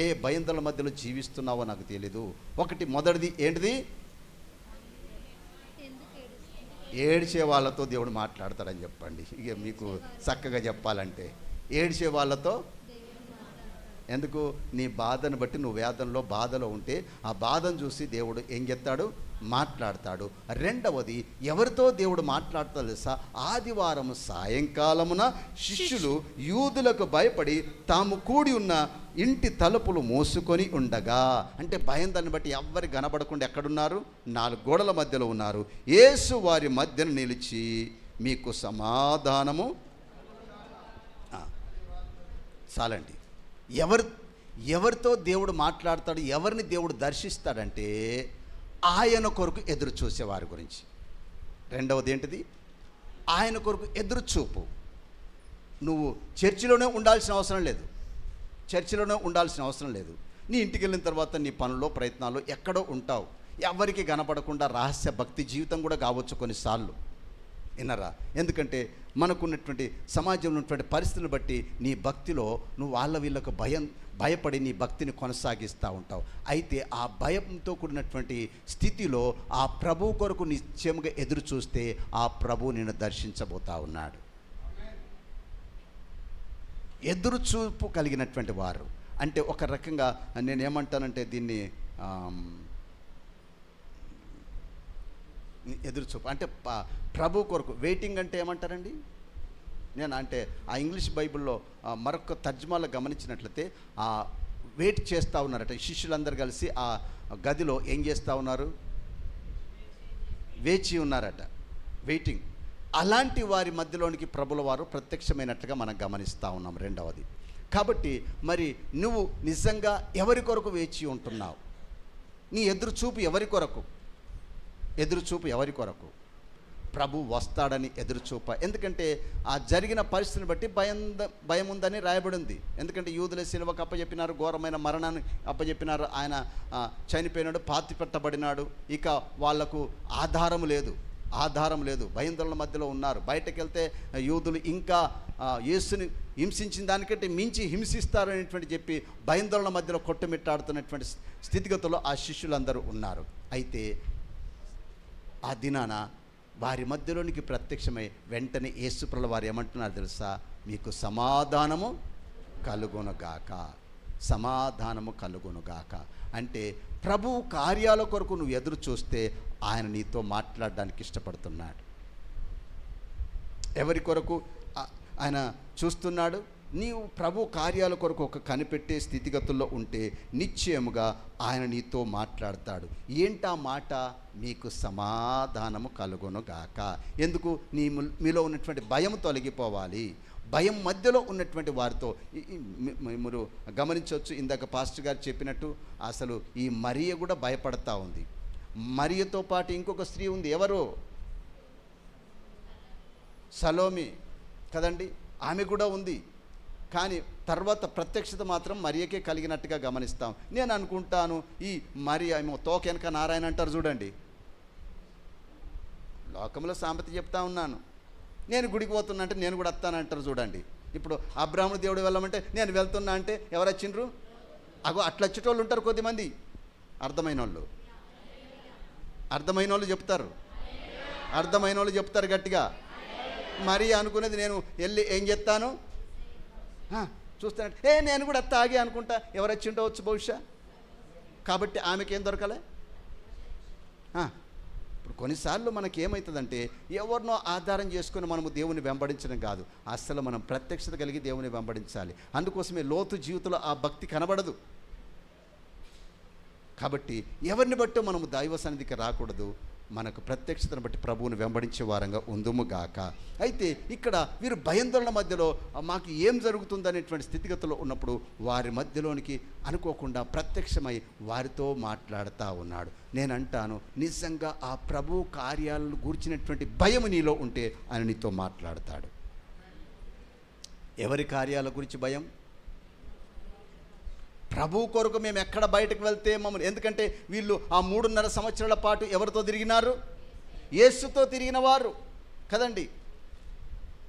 ఏ భయందొళ్ళ మధ్యలో జీవిస్తున్నావో నాకు తెలియదు. మొదటిది ఏంటిది? ఏడ్చే వాళ్ళతో దేవుడు మాట్లాడతాడని చెప్పండి. ఇక మీకు చక్కగా చెప్పాలంటే ఏడ్చే వాళ్ళతో. ఎందుకు? నీ బాధను బట్టి నువ్వు వేదనలో బాధలో ఉంటే ఆ బాధను చూసి దేవుడు ఏం చేస్తాడు? మాట్లాడతాడు. రెండవది ఎవరితో దేవుడు మాట్లాడతాడు తెలుసా? ఆదివారం సాయంకాలమున శిష్యులు యూదులకు భయపడి తాము కూడి ఉన్న ఇంటి తలుపులు మూసుకొని ఉండగా, అంటే భయం దాన్ని బట్టి ఎవ్వరి కనబడకుండా ఎక్కడున్నారు? 4 గోడల మధ్యలో ఉన్నారు. యేసు వారి మధ్యన నిలిచి మీకు సమాధానము. చాలండి. ఎవరితో దేవుడు మాట్లాడతాడు, ఎవరిని దేవుడు దర్శిస్తాడంటే ఆయన కొరకు ఎదురు చూసేవారి గురించి. రెండవది ఏంటిది? ఆయన కొరకు ఎదురు చూపు. నువ్వు చర్చిలోనే ఉండాల్సిన అవసరం లేదు. నీ ఇంటికి వెళ్ళిన తర్వాత నీ పనుల్లో ప్రయత్నాల్లో ఎక్కడో ఉంటావు, ఎవరికి కనపడకుండా రహస్య భక్తి జీవితం కూడా కావచ్చు కొన్నిసార్లు. వినరా? ఎందుకంటే మనకున్నటువంటి సమాజంలో ఉన్నటువంటి పరిస్థితులను బట్టి నీ భక్తిలో నువ్వు వాళ్ళ వీళ్ళకు భయపడి నీ భక్తిని కొనసాగిస్తూ ఉంటావు. అయితే ఆ భయంతో కూడినటువంటి స్థితిలో ఆ ప్రభు కొరకు నిశ్చయముగా ఎదురు చూస్తే ఆ ప్రభు నిన్ను దర్శించబోతా ఉన్నాడు. ఎదురు చూపు కలిగినటువంటి వారు అంటే ఒక రకంగా నేనేమంటానంటే దీన్ని ఎదురు చూపు అంటే ప్రభు కొరకు వెయిటింగ్ అంటే ఏమంటారండి? నేను అంటే ఆ ఇంగ్లీష్ బైబిల్లో మరొక తర్జుమాలో గమనించినట్లయితే వెయిట్ చేస్తూ ఉన్నారట. శిష్యులందరూ కలిసి ఆ గదిలో ఏం చేస్తూ ఉన్నారు? వేచి ఉన్నారట, వెయిటింగ్. అలాంటి వారి మధ్యలోనికి ప్రభుల వారు ప్రత్యక్షమైనట్లుగా మనం గమనిస్తూ ఉన్నాం. రెండవది, కాబట్టి మరి నువ్వు నిజంగా ఎవరి కొరకు వేచి ఉంటున్నావు? నీ ఎదురుచూపు ఎవరి కొరకు? ఎదురుచూపు ఎవరి కొరకు? ప్రభు వస్తాడని ఎదురుచూప. ఎందుకంటే ఆ జరిగిన పరిస్థితిని బట్టి భయం ఉందని రాయబడింది. ఎందుకంటే యూదుల శిలువకు అప్పచెప్పినారు, ఘోరమైన మరణాన్ని అప్పచెప్పినారు, ఆయన చనిపోయినాడు, పాతిపెట్టబడినాడు. ఇక వాళ్లకు ఆధారం లేదు, భయందోళన మధ్యలో ఉన్నారు. బయటకు వెళ్తే యూదులు ఇంకా యేసుని హింసించిన దానికంటే మించి హింసిస్తారు అనేటువంటి చెప్పి భయందోళన మధ్యలో కొట్టుమిట్టాడుతున్నటువంటి స్థితిగతుల్లో ఆ శిష్యులందరూ ఉన్నారు. అయితే ఆ దినాన వారి మధ్యలోనికి ప్రత్యక్షమై వెంటనే యేసుప్రభుల వారు ఏమంటున్నారు తెలుసా? మీకు సమాధానము కలుగునుగాక, సమాధానము కలుగునుగాక. అంటే ప్రభువు కార్యాల కొరకు నువ్వు ఎదురు చూస్తే ఆయన నీతో మాట్లాడడానికి ఇష్టపడుతున్నాడు. ఎవరి కొరకు ఆయన చూస్తున్నాడు? నీవు ప్రభు కార్యాల కొరకు ఒక కనిపెట్టే స్థితిగతుల్లో ఉంటే నిశ్చయముగా ఆయన నీతో మాట్లాడతాడు. ఏంటా మాట? మీకు సమాధానము కలుగునుగాక. ఎందుకు? మీలో ఉన్నటువంటి భయం తొలగిపోవాలి. భయం మధ్యలో ఉన్నటువంటి వారితో మీరు గమనించవచ్చు. ఇందాక పాస్టర్ గారు చెప్పినట్టు అసలు ఈ మరియ కూడా భయపడతా ఉంది. మరియతో పాటు ఇంకొక స్త్రీ ఉంది. ఎవరు? సలోమి కదండి, ఆమె కూడా ఉంది. కానీ తర్వాత ప్రత్యక్షత మాత్రం మరియకే కలిగినట్టుగా గమనిస్తాం. నేను అనుకుంటాను ఈ మరియ ఏమో తోక వెనక నారాయణ అంటారు చూడండి. లోకంలో సామెత చెప్తా ఉన్నాను. నేను గుడికి పోతున్నా అంటే నేను కూడా వస్తానంటారు చూడండి. ఇప్పుడు అబ్రాహ్మణ దేవుడు వెళ్ళమంటే నేను వెళ్తున్నా అంటే ఎవరు వచ్చిండ్రు? అగో అట్లా వచ్చేటోళ్ళు ఉంటారు కొద్దిమంది. అర్థమైన వాళ్ళు చెప్తారు గట్టిగా. మరి అనుకునేది నేను వెళ్ళి ఏం చెప్తాను? చూస్తానంటే నేను కూడా తాగి అనుకుంటా ఎవరు వచ్చిండవచ్చు బహుశా. కాబట్టి ఆమెకేం దొరకలే. ఇప్పుడు కొన్నిసార్లు మనకేమవుతుందంటే ఎవరినో ఆధారం చేసుకొని మనము దేవుని వెంబడించడం కాదు, అస్సలు మనం ప్రత్యక్షత కలిగి దేవుని వెంబడించాలి. అందుకోసమే లోతు జీవితంలో ఆ భక్తి కనబడదు. కాబట్టి ఎవరిని బట్టి మనము దైవ సన్నిధికి రాకూడదు, మనకు ప్రత్యక్షతను బట్టి ప్రభువుని వెంబడించే వారంగా ఉందుముగాక. అయితే ఇక్కడ వీరు భయాందోళన మధ్యలో మాకు ఏం జరుగుతుందనేటువంటి స్థితిగతుల్లో ఉన్నప్పుడు వారి మధ్యలోనికి అనుకోకుండా ప్రత్యక్షమై వారితో మాట్లాడుతూ ఉన్నాడు. నేను అంటాను, నిజంగా ఆ ప్రభు కార్యాలను గూర్చినటువంటి భయం నీలో ఉంటే ఆయన నీతో మాట్లాడతాడు. ఎవరి కార్యాల గురించి భయం? ప్రభు కొరకు మేము ఎక్కడ బయటకు వెళ్తే మమ్మల్ని, ఎందుకంటే వీళ్ళు ఆ 3.5 సంవత్సరాల పాటు ఎవరితో తిరిగినారు? యేసుతో తిరిగిన వారు కదండి.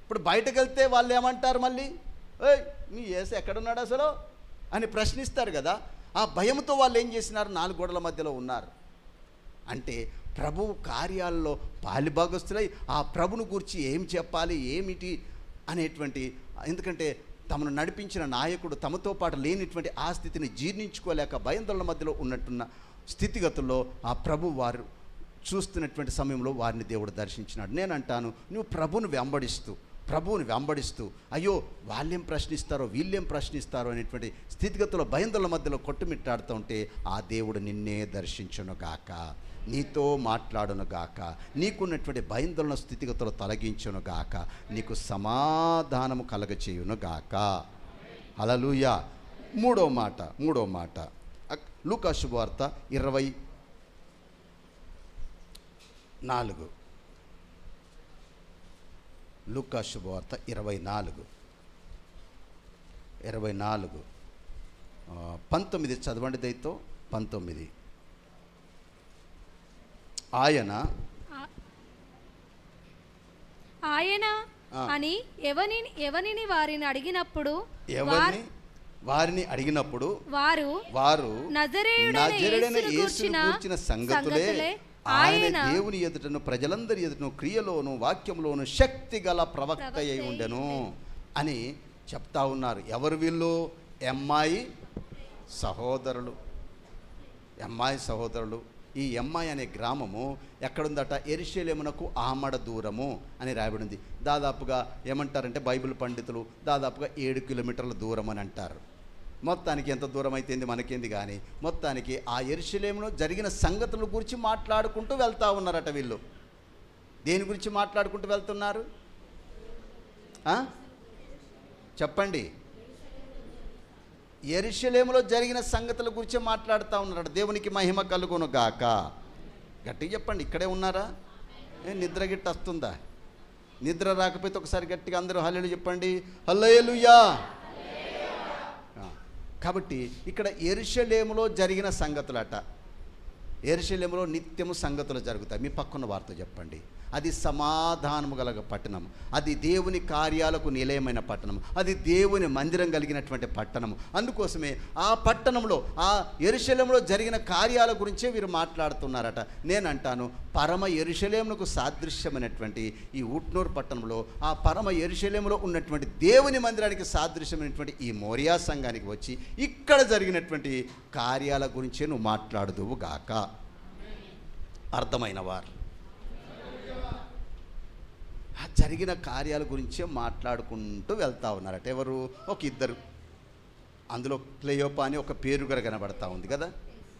ఇప్పుడు బయటకు వెళ్తే వాళ్ళు ఏమంటారు? మళ్ళీ మీ యేసు ఎక్కడున్నాడు అసలు అని ప్రశ్నిస్తారు కదా. ఆ భయంతో వాళ్ళు ఏం చేసినారు? 4 గోడల మధ్యలో ఉన్నారు. అంటే ప్రభు కార్యాల్లో పాలిభాగస్తులై ఆ ప్రభును గురించి ఏం చెప్పాలి, ఏమిటి అనేటువంటి, ఎందుకంటే తమను నడిపించిన నాయకుడు తమతో పాటు లేనిటువంటి ఆ స్థితిని జీర్ణించుకోలేక భయాందోళన మధ్యలో ఉన్నట్టున్న స్థితిగతుల్లో ఆ ప్రభు వారు చూస్తున్నటువంటి సమయంలో వారిని దేవుడు దర్శించినాడు. నేను అంటాను, నువ్వు ప్రభువుని వెంబడిస్తూ అయ్యో వాళ్ళేం ప్రశ్నిస్తారో వీళ్ళేం ప్రశ్నిస్తారో అనేటువంటి స్థితిగతుల్లో భయాందోళన మధ్యలో కొట్టుమిట్టాడుతూ ఉంటే ఆ దేవుడు నిన్నే దర్శించునుగాక, నీతో మాట్లాడునుగాక, నీకున్నటువంటి భయాందోళన స్థితిగతులు తొలగించునుగాక, నీకు సమాధానము కలగచేయునుగాక. హల్లెలూయా. మూడో మాట లూకా శుభవార్త 24. లూకా శుభవార్త 24 19 చదవండి దయతో. 19 ఆయన ఆయన ఆ. అని ఎవరిని వారిని అడిగినప్పుడు వారిని అడిగినప్పుడు వారు వారు నజరేయుడైన నజరేయుడైన యేసును యేసును గూర్చిన సంగతులే ఆయన దేవుని ఎదుటను ప్రజలందరి ఎదుటను క్రియలోను వాక్యంలోను శక్తి గల ప్రవక్త అయి ఉండెను అని చెప్తా ఉన్నారు. ఎవరు వీళ్ళు? ఎమ్మాయి సహోదరులు. ఎమ్మాయి సహోదరులు. ఈ ఎమ్మాయి అనే గ్రామము ఎక్కడుందట? యెరూషలేమునకు ఆమడ దూరము అని రాయబడింది. దాదాపుగా ఏమంటారంటే బైబిల్ పండితులు దాదాపుగా 7 కిలోమీటర్ల దూరం అని అంటారు. మొత్తానికి ఎంత దూరం అయితేంది మనకేంది, కానీ మొత్తానికి ఆ యెరూషలేములో జరిగిన సంగతుల గురించి మాట్లాడుకుంటూ వెళ్తూ ఉన్నారట వీళ్ళు. దేని గురించి మాట్లాడుకుంటూ వెళ్తున్నారు చెప్పండి? యెరూషలేములో జరిగిన సంగతుల గురించి మాట్లాడుతూ ఉన్నారట. దేవునికి మహిమ కలుగును గాక. గట్టిగా చెప్పండి. ఇక్కడే ఉన్నారా? నిద్ర గిట్ట వస్తుందా? నిద్ర రాకపోతే ఒకసారి గట్టిగా అందరూ హల్లెలూయా చెప్పండి. హల్లెలూయా. కాబట్టి ఇక్కడ యెరూషలేములో జరిగిన సంగతులట. యెరూషలేములో నిత్యము సంగతులు జరుగుతాయి. మీ పక్కన వారితో చెప్పండి. అది సమాధానము గల పట్టణం, అది దేవుని కార్యాలకు నిలయమైన పట్టణం, అది దేవుని మందిరం కలిగినటువంటి పట్టణము. అందుకోసమే ఆ పట్టణంలో ఆ యెరూషలేములో జరిగిన కార్యాల గురించే వీరు మాట్లాడుతున్నారట. నేనంటాను, పరమ యెరూషలేమునకు సాదృశ్యమైనటువంటి ఈ ఉట్నూరు పట్టణంలో ఆ పరమ యెరూషలేములో ఉన్నటువంటి దేవుని మందిరానికి సాదృశ్యమైనటువంటి ఈ మోరియా సంఘానికి వచ్చి ఇక్కడ జరిగినటువంటి కార్యాల గురించే నువ్వు మాట్లాడుదువు గాక. అర్థమైన వారు జరిగిన కార్యాల గురించే మాట్లాడుకుంటూ వెళ్తూ ఉన్నారట. ఎవరు? ఒక ఇద్దరు. అందులో క్లెయోపా అని ఒక పేరు కూడా కనబడతా ఉంది కదా.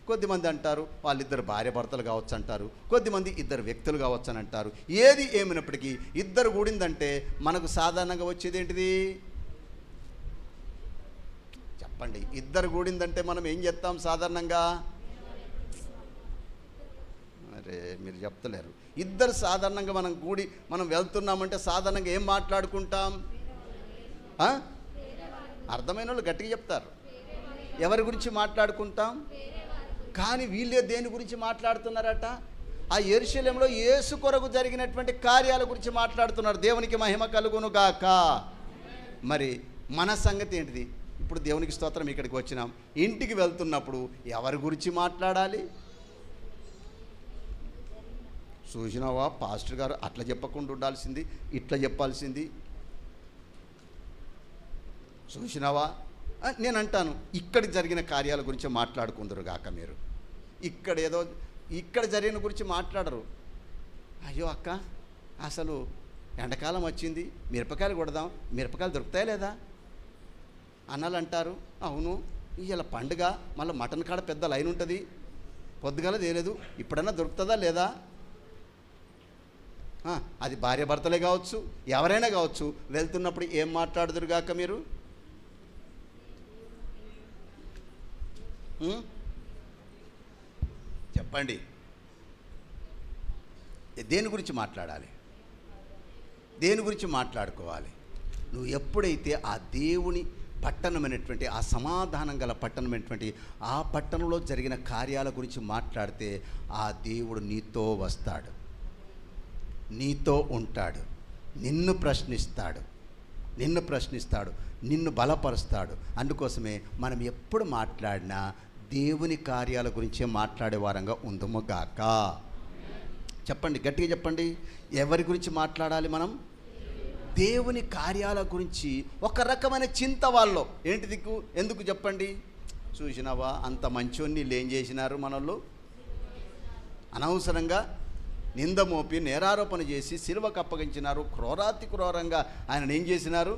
కొద్దిమంది అంటారు వాళ్ళిద్దరు భార్య భర్తలు కావచ్చు అంటారు, కొద్దిమంది ఇద్దరు వ్యక్తులు కావచ్చు అని అంటారు. ఏది ఏమైనప్పటికీ ఇద్దరు కూడిందంటే మనకు సాధారణంగా వచ్చేది ఏంటిది చెప్పండి? ఇద్దరు కూడిందంటే మనం ఏం చేస్తాం సాధారణంగా? అరే మీరు చెప్తలేరు. ఇద్దరు సాధారణంగా మనం వెళ్తున్నామంటే సాధారణంగా ఏం మాట్లాడుకుంటాం? అర్థమైన వాళ్ళు గట్టిగా చెప్తారు. ఎవరి గురించి మాట్లాడుకుంటాం? కానీ వీళ్ళే దేని గురించి మాట్లాడుతున్నారట? ఆ యెరూషలేములో యేసు కొరకు జరిగినటువంటి కార్యాల గురించి మాట్లాడుతున్నారు. దేవునికి మహిమ కలుగును గాక. మరి మన సంగతి ఏంటిది? ఇప్పుడు దేవునికి స్తోత్రం, ఇక్కడికి వచ్చినాం. ఇంటికి వెళ్తున్నప్పుడు ఎవరి గురించి మాట్లాడాలి? చూసినావా పాస్టర్ గారు అట్లా చెప్పకుండా ఉండాల్సింది, ఇట్లా చెప్పాల్సింది. చూసినావా? నేను అంటాను, ఇక్కడ జరిగిన కార్యాల గురించి మాట్లాడుకుందరు గాక. మీరు ఇక్కడ జరిగిన గురించి మాట్లాడరు. అయ్యో అక్క, అసలు ఎండాకాలం వచ్చింది, మిరపకాయలు కొడదాం, మిరపకాయలు దొరుకుతాయా లేదా అన్నాళ్ళు అంటారు. అవును, ఇలా పండుగ, మళ్ళీ మటన్ కాడ పెద్ద లైన్ ఉంటుంది, పొద్దుగాల తేలేదు, ఇప్పుడన్నా దొరుకుతుందా లేదా? అది భార్య భర్తలే కావచ్చు, ఎవరైనా కావచ్చు. వెళ్తున్నప్పుడు ఏం మాట్లాడుదురు గాక మీరు? చెప్పండి. దేని గురించి మాట్లాడాలి? దేని గురించి మాట్లాడుకోవాలి? నువ్వు ఎప్పుడైతే ఆ దేవుని పట్టణమైనటువంటి ఆ సమాధానం గల పట్టణమైనటువంటి ఆ పట్టణంలో జరిగిన కార్యాల గురించి మాట్లాడితే ఆ దేవుడు నీతో వస్తాడు, నీతో ఉంటాడు, నిన్ను ప్రశ్నిస్తాడు, నిన్ను బలపరుస్తాడు. అందుకోసమే మనం ఎప్పుడు మాట్లాడినా దేవుని కార్యాల గురించే మాట్లాడే వారంగా ఉందము గాక. చెప్పండి, గట్టిగా చెప్పండి. ఎవరి గురించి మాట్లాడాలి మనం? దేవుని కార్యాల గురించి. ఒక రకమైన చింత వాళ్ళు. ఏంటి దిక్కు? ఎందుకు చెప్పండి? చూసినావా అంత మంచోన్ని వీళ్ళు ఏం చేసినారు? మనోళ్ళు అనవసరంగా నింద మోపి నేరారోపణ చేసి సిలువకు అప్పగించినారు. క్రూరాతి క్రూరంగా ఆయనను ఏం చేసినారు?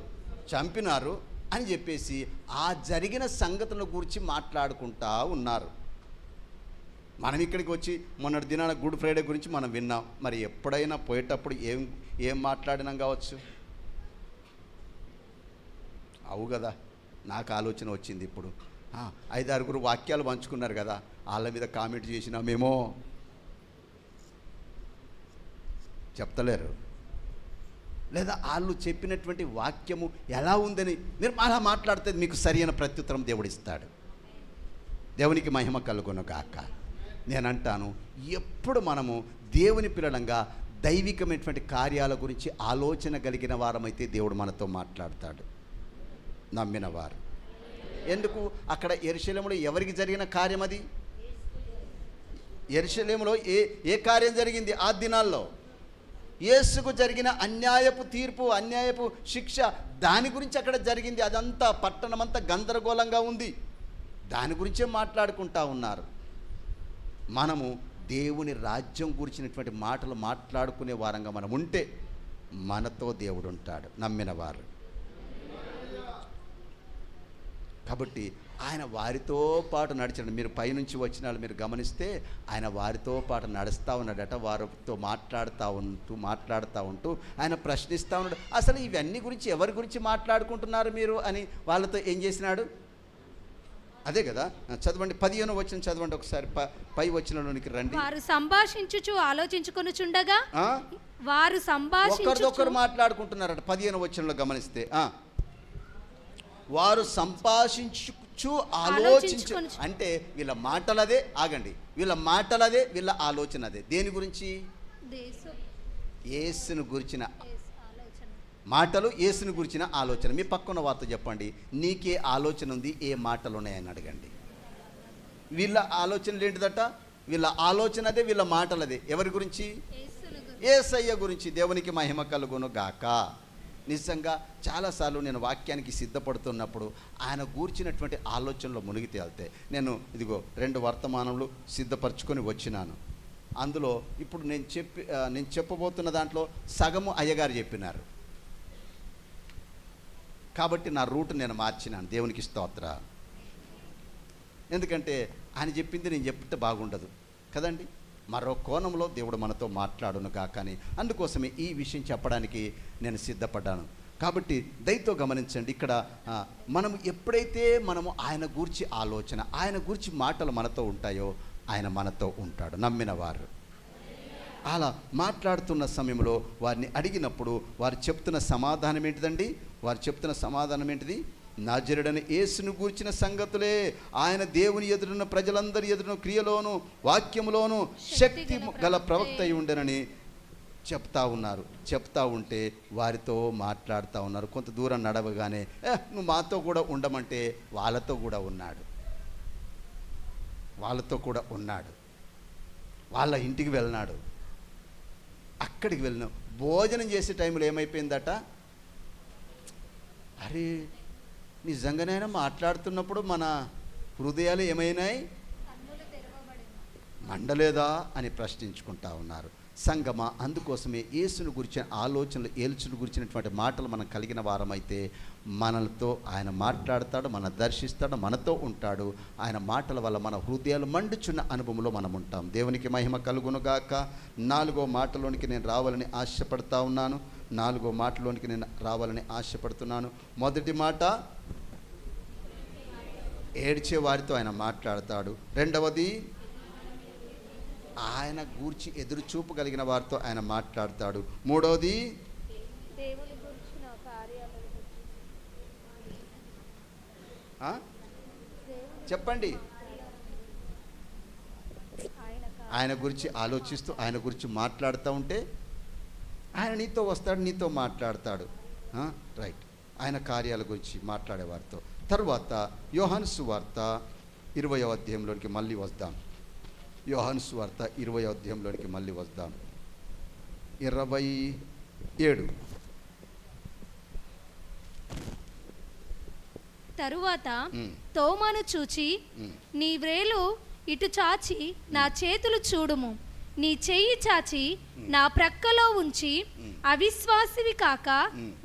చంపినారు అని చెప్పేసి ఆ జరిగిన సంగతుల గురించి మాట్లాడుకుంటా ఉన్నారు. మనం ఇక్కడికి వచ్చి మొన్నటి దినాన గుడ్ ఫ్రైడే గురించి మనం విన్నాం. మరి ఎప్పుడైనా పోయేటప్పుడు ఏం మాట్లాడినాం కావచ్చు? అవు కదా, నాకు ఆలోచన వచ్చింది ఇప్పుడు. 5-6 వాక్యాలు పంచుకున్నారు కదా, వాళ్ళ మీద కామెంట్ చేసినామేమో. చెప్తలేరు. లేదా వాళ్ళు చెప్పినటువంటి వాక్యము ఎలా ఉందని మీరు అలా మాట్లాడితే మీకు సరైన ప్రత్యుత్తరం దేవుడు ఇస్తాడు. దేవునికి మహిమ కలుగును గాక. నేను అంటాను, ఎప్పుడు మనము దేవుని పిల్లలంగా దైవికమైనటువంటి కార్యాల గురించి ఆలోచన కలిగిన వారమైతే దేవుడు మనతో మాట్లాడతాడు. నమ్మినవారు. ఎందుకు అక్కడ యెరూషలేములో ఎవరికి జరిగిన కార్యం అది? యెరూషలేములో ఏ కార్యం జరిగింది ఆ దినాల్లో? యేసుకు జరిగిన అన్యాయపు తీర్పు, అన్యాయపు శిక్ష, దాని గురించి అక్కడ జరిగింది. అదంతా పట్టణమంతా గందరగోళంగా ఉంది. దాని గురించే మాట్లాడుకుంటా ఉన్నారు. మనము దేవుని రాజ్యం గురించినటువంటి మాటలు మాట్లాడుకునే వారంగా మనం ఉంటే మనతో దేవుడు ఉంటాడు, నమ్మిన వారు. కాబట్టి ఆయన వారితో పాటు నడిచాడు. మీరు పైనుంచి వచ్చిన వాళ్ళు మీరు గమనిస్తే ఆయన వారితో పాటు నడుస్తూ ఉన్నాడట. వారితో మాట్లాడుతూ ఉంటూ ఆయన ప్రశ్నిస్తూ ఉన్నాడు. అసలు ఇవన్నీ గురించి ఎవరి గురించి మాట్లాడుకుంటున్నారు మీరు అని వాళ్ళతో ఏం చేసినాడు? అదే కదా, చదవండి 15వ వచనం చదవండి ఒకసారి. పై వచనంలోనికి రండి. వారు సంభాషించుచు ఆలోచించుకొనుచుండగా, వారు ఒకరిదొకరు మాట్లాడుకుంటున్నారట. 15వ వచనంలో గమనిస్తే వారు సంభాషించు ఆలోచించు అంటే వీళ్ళ మాటలదే, ఆగండి, వీళ్ళ మాటలదే, వీళ్ళ ఆలోచన అదే. దేని గురించి? యేసును గురించిన మాటలు, యేసును గురించిన ఆలోచన. మీ పక్కన వార్త చెప్పండి, నీకే ఆలోచన ఉంది, ఏ మాటలు ఉన్నాయని అడగండి. వీళ్ళ ఆలోచనలు ఏంటిదట? వీళ్ళ ఆలోచన అదే, వీళ్ళ మాటలదే. ఎవరి గురించి? యేసయ్య గురించి. దేవునికి మహిమ కలుగును గాక. నిజంగా చాలాసార్లు నేను వాక్యానికి సిద్ధపడుతున్నప్పుడు ఆయన గూర్చినటువంటి ఆలోచనలో మునిగి తేలితే, నేను ఇదిగో 2 వర్తమానములు సిద్ధపరచుకొని వచ్చినాను. అందులో ఇప్పుడు నేను చెప్పబోతున్న దాంట్లో సగము అయ్యగారు చెప్పినారు. కాబట్టి నా రూట్ నేను మార్చినాను. దేవునికి స్తోత్ర. ఎందుకంటే ఆయన చెప్పింది నేను చెప్తే బాగుండదు కదండి. మరో కోణంలో దేవుడు మనతో మాట్లాడును కాకని, అందుకోసమే ఈ విషయం చెప్పడానికి నేను సిద్ధపడ్డాను. కాబట్టి దయతో గమనించండి. ఇక్కడ మనము ఎప్పుడైతే మనము ఆయన గూర్చి ఆలోచన, ఆయన గూర్చి మాటలు మనతో ఉంటాయో ఆయన మనతో ఉంటాడు, నమ్మిన వారు. అలా మాట్లాడుతున్న సమయంలో వారిని అడిగినప్పుడు వారు చెప్తున్న సమాధానం ఏంటిదండి? వారు చెప్తున్న సమాధానం ఏంటిది? నజరుడైన యేసును గూర్చిన సంగతులే. ఆయన దేవుని ఎదురున్న ప్రజలందరి ఎదురున్న క్రియలోను వాక్యములోను శక్తి గల ప్రవక్త అయి ఉండెనని చెప్తా ఉన్నారు. చెప్తా ఉంటే వారితో మాట్లాడుతూ ఉన్నారు. కొంత దూరం నడవగానే నువ్వు మాతో కూడా ఉండమంటే వాళ్ళతో కూడా ఉన్నాడు. వాళ్ళతో కూడా ఉన్నాడు. వాళ్ళ ఇంటికి వెళ్ళినాడు. అక్కడికి వెళ్ళిన భోజనం చేసే టైంలో ఏమైపోయిందట? అరే నిజంగానైనా మాట్లాడుతున్నప్పుడు మన హృదయాలు ఏమైనాయి? మండలేదా అని ప్రశ్నించుకుంటా ఉన్నారు. సంగమా, అందుకోసమే యేసును గురించిన ఆలోచనలు, యేసును గురించినటువంటి మాటలు మనం కలిగిన వారమైతే మనలతో ఆయన మాట్లాడతాడు, మన దర్శిస్తాడు, మనతో ఉంటాడు. ఆయన మాటల వల్ల మన హృదయాలు మండుచున్న అనుభవంలో మనం ఉంటాం. దేవునికి మహిమ కలుగునుగాక. 4వ మాటలోనికి నేను రావాలని ఆశపడతా ఉన్నాను. 4వ మాటలోనికి నేను రావాలని ఆశపడుతున్నాను. మొదటి మాట, ఏడ్చే వారితో ఆయన మాట్లాడతాడు. రెండవది, ఆయన గూర్చి ఎదురు చూపు కలిగిన వారితో ఆయన మాట్లాడతాడు. మూడవది, చెప్పండి, ఆయన గురించి ఆలోచిస్తూ ఆయన గురించి మాట్లాడుతూ ఉంటే ఆయన నీతో వస్తాడు, నీతో మాట్లాడతాడు. రైట్, ఆయన కార్యాల గురించి మాట్లాడేవారితో. తర్వాత యోహాను సువార్త 20వ అధ్యాయంలోనికి మళ్ళీ వద్దాం. యోహాను సువార్త 20వ అధ్యాయంలోనికి మళ్ళీ వద్దాం. 27. తరువాత తోమాను చూచి, నీ వ్రేలు ఇటు చాచి నా చేతులు చూడుము, నీ చెయ్యి చాచి నా ప్రక్కలో ఉంచి అవిశ్వాసివి కాక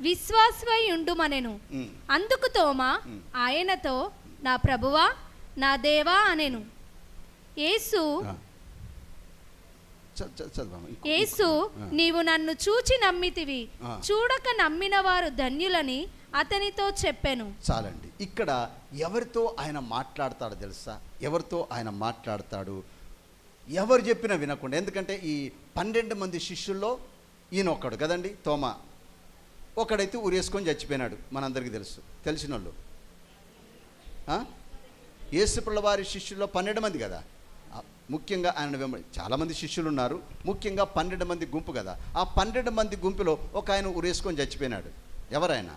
విశ్వాసివై ఉండుమనెను. అందుకు తోమా ఆయనతో, నా ప్రభువా, నా దేవా అనెను. యేసు నీవు నన్ను చూచి నమ్మితివి, చూడక నమ్మిన వారు ధన్యులని అతనితో చెప్పెను. చాలండి. ఇక్కడ ఎవరితో ఆయన మాట్లాడతాడు తెలుసా? ఎవరితో ఆయన మాట్లాడతాడు? ఎవరు చెప్పినా వినకుండా. ఎందుకంటే ఈ 12 మంది శిష్యుల్లో ఈయన ఒక్కడు కదండి, తోమా. ఒకడైతే ఉరేసుకొని చచ్చిపోయినాడు, మనందరికీ తెలిసిన వాళ్ళు. యేసుప్రభుల వారి శిష్యుల్లో 12 మంది కదా. ముఖ్యంగా ఆయన వెంబడి చాలామంది శిష్యులు ఉన్నారు, ముఖ్యంగా 12 మంది గుంపు కదా. ఆ 12 మంది గుంపులో ఒక ఆయన ఉరేసుకొని చచ్చిపోయినాడు. ఎవరైనా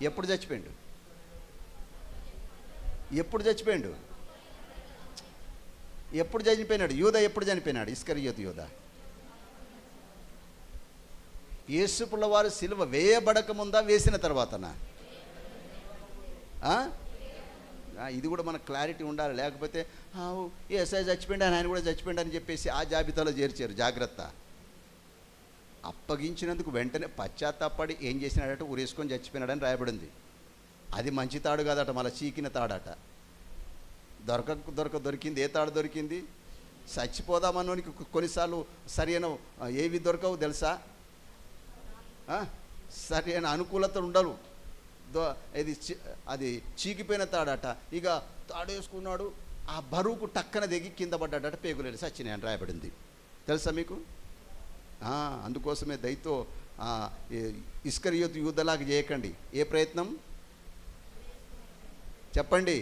ఎప్పుడు చచ్చిపోయాడు? ఎప్పుడు చచ్చిపోయాడు? ఎప్పుడు చనిపోయినాడు? యూదా ఎప్పుడు చనిపోయినాడు? ఇస్కరియోతు యూదా. యేసుపుల వారు సిలువ వేయబడక ముందా, వేసిన తర్వాతనా? ఇది కూడా మనకు క్లారిటీ ఉండాలి. లేకపోతే ఏసై చచ్చిపోయింది ఆయన కూడా చచ్చిపోయింది అని చెప్పేసి ఆ జాబితాలో చేర్చారు. జాగ్రత్త. అప్పగించినందుకు వెంటనే పశ్చాత్తాపడి ఏం చేసినాడట? ఉరేసుకొని చచ్చిపోయినాడని రాయబడింది. అది మంచి తాడు కాదట, మళ్ళీ చీకిన తాడట. దొరికింది. ఏ తాడు దొరికింది? చచ్చిపోదామన్నోనికి కొన్నిసార్లు సరైన ఏవి దొరకవు తెలుసా? సరైన అనుకూలత ఉండవు. అది చీకిపోయిన తాడట. ఇక తాడేసుకున్నాడు, ఆ బరువుకు టక్కన దిగి కింద పడ్డాడట, పేగులేడు సచ్చినాయి అని రాయబడింది. తెలుసా మీకు? అందుకోసమే దయతో ఇస్కరియోతు యూదలాగా చేయకండి. ఏ ప్రయత్నం చెప్పండి?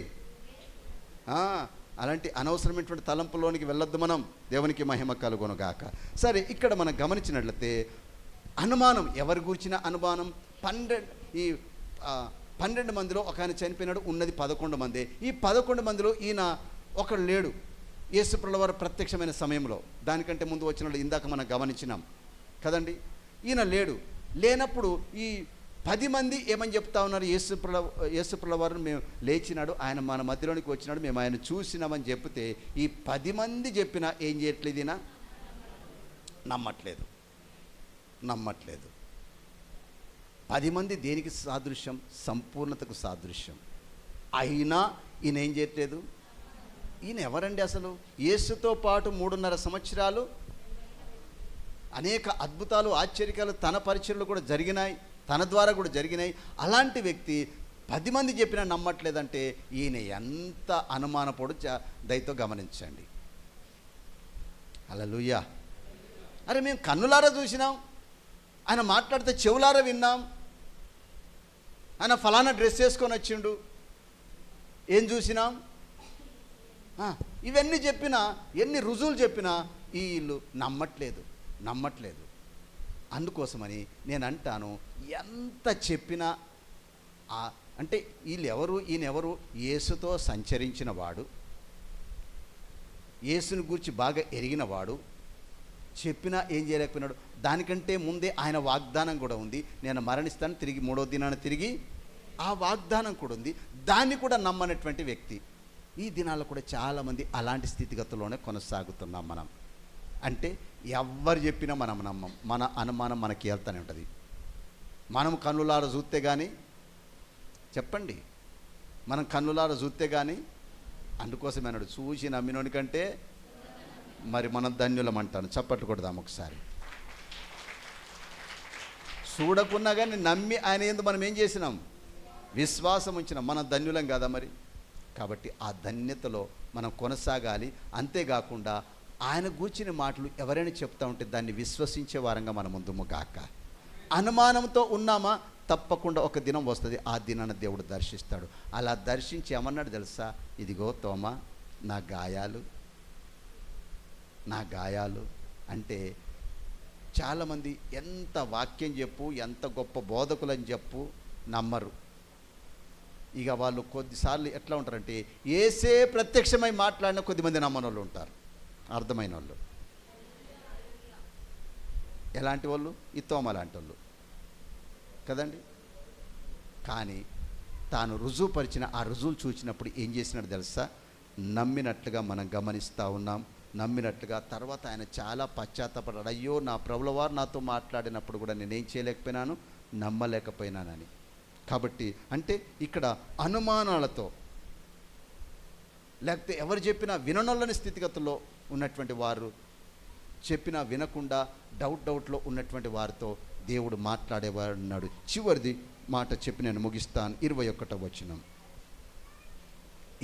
అలాంటి అనవసరమైనటువంటి తలంపులోనికి వెళ్ళొద్దు మనం. దేవునికి మహిమ కలుగునుగాక. సరే, ఇక్కడ మనం గమనించినట్లయితే అనుమానం, ఎవరి గురించిన అనుమానం? 12 మందిలో ఒక ఆయన చనిపోయినాడు, ఉన్నది 11 మంది. ఈ 11 మందిలో ఈయన ఒకడు లేడు యేసుప్రభుల వారు ప్రత్యక్షమైన సమయంలో. దానికంటే ముందు వచ్చిన ఇందాక మనం గమనించినాం కదండి. ఈయన లేనప్పుడు ఈ 10 మంది ఏమని చెప్తా ఉన్నారు? యేసుప్రభుల వారు మేము లేచినాడు, ఆయన మన మధ్యలోనికి వచ్చినాడు, మేము ఆయన చూసినామని చెప్తే ఈ 10 మంది చెప్పినా ఏం చేయట్లేదు, ఈయన నమ్మట్లేదు. 10 మంది దేనికి సాదృశ్యం? సంపూర్ణతకు సాదృశ్యం. అయినా ఈయన ఏం చేయట్లేదు. ఈయన ఎవరండి అసలు? యేసుతో పాటు 3.5 సంవత్సరాలు అనేక అద్భుతాలు, ఆశ్చర్యాలు తన పరిచర్లు కూడా జరిగినాయి, తన ద్వారా కూడా జరిగినాయి. అలాంటి వ్యక్తి 10 మంది చెప్పినా నమ్మట్లేదంటే ఈయన ఎంత అనుమానపడు దయతో గమనించండి. హల్లెలూయా. అరే, మేము కన్నులారా చూసినాం, ఆయన మాట్లాడితే చెవులారా విన్నాం, ఆయన ఫలానా డ్రెస్ వేసుకొని వచ్చిండు, ఏం చూసినాం? ఇవన్నీ చెప్పినా, ఎన్ని రుజువులు చెప్పినా వీళ్ళు నమ్మట్లేదు. అందుకోసమని నేను అంటాను, ఎంత చెప్పినా అంటే ఈయనెవరు? యేసుతో సంచరించిన వాడు, యేసుని గురించి బాగా ఎరిగినవాడు, చెప్పినా ఏం చేయలేకపోయినాడు. దానికంటే ముందే ఆయన వాగ్దానం కూడా ఉంది, నేను మరణిస్తాను, తిరిగి 3వ దినాన తిరిగి. ఆ వాగ్దానం కూడా ఉంది, దాన్ని కూడా నమ్మనటువంటి వ్యక్తి. ఈ దినాల్లో కూడా చాలామంది అలాంటి స్థితిగతుల్లోనే కొనసాగుతున్నాం మనం. అంటే ఎవరు చెప్పినా మనం నమ్మం, మన అనుమానం మనకి వెళ్తూనే ఉంటుంది. మనం కన్నులార చూస్తే కానీ, చెప్పండి, మనం కన్నులార చూస్తే కానీ. అందుకోసమే అన్నాడు, చూసి నమ్మినోని కంటే మరి మనం ధన్యులం అంటాను. చప్పట్లు కొడదాం ఒకసారి. చూడకున్నా కానీ నమ్మి ఆయన యందు మనం ఏం చేసినాం? విశ్వాసం ఉంచినాం. మనం ధన్యులం కదా మరి. కాబట్టి ఆ ధన్యతలో మనం కొనసాగాలి. అంతేకాకుండా ఆయన గూర్చిన మాటలు ఎవరైనా చెప్తా ఉంటే దాన్ని విశ్వసించే వారంగా మనం ముందుము గాక. అనుమానంతో ఉన్నామా? తప్పకుండా ఒక దినం వస్తుంది, ఆ దినాన దేవుడు దర్శిస్తాడు. అలా దర్శించి ఏమన్నాడు తెలుసా? ఇదిగో తోమా, నా గాయాలు అంటే చాలామంది ఎంత వాక్యం చెప్పు, ఎంత గొప్ప బోధకులని చెప్పు, నమ్మరు. ఇక వాళ్ళు కొద్దిసార్లు ఎట్లా ఉంటారంటే, ఏసే ప్రత్యక్షమై మాట్లాడిన కొద్దిమంది నమ్మని వాళ్ళు ఉంటారు, అర్థమైన వాళ్ళు. ఎలాంటి వాళ్ళు? ఈ తోమ లాంటి వాళ్ళు కదండి. కానీ తాను రుజువుపరిచిన ఆ రుజువులు చూసినప్పుడు ఏం చేసినాడు తెలుసా? నమ్మినట్లుగా మనం గమనిస్తూ ఉన్నాం. నమ్మినట్లుగా తర్వాత ఆయన చాలా పశ్చాత్తాపడ్డాడు. అయ్యో, నా ప్రభుల వారు నాతో మాట్లాడినప్పుడు కూడా నేనేం చేయలేకపోయినాను, నమ్మలేకపోయినానని. కాబట్టి అంటే ఇక్కడ అనుమానాలతో, లేకపోతే ఎవరు చెప్పినా విననొల్లని స్థితిగతుల్లో ఉన్నటువంటి వారు, చెప్పినా వినకుండా డౌట్లో ఉన్నటువంటి వారితో దేవుడు మాట్లాడేవాడు ఉన్నాడు. చివరిది మాట చెప్పి నేను ముగిస్తాను. 21వ వచనం,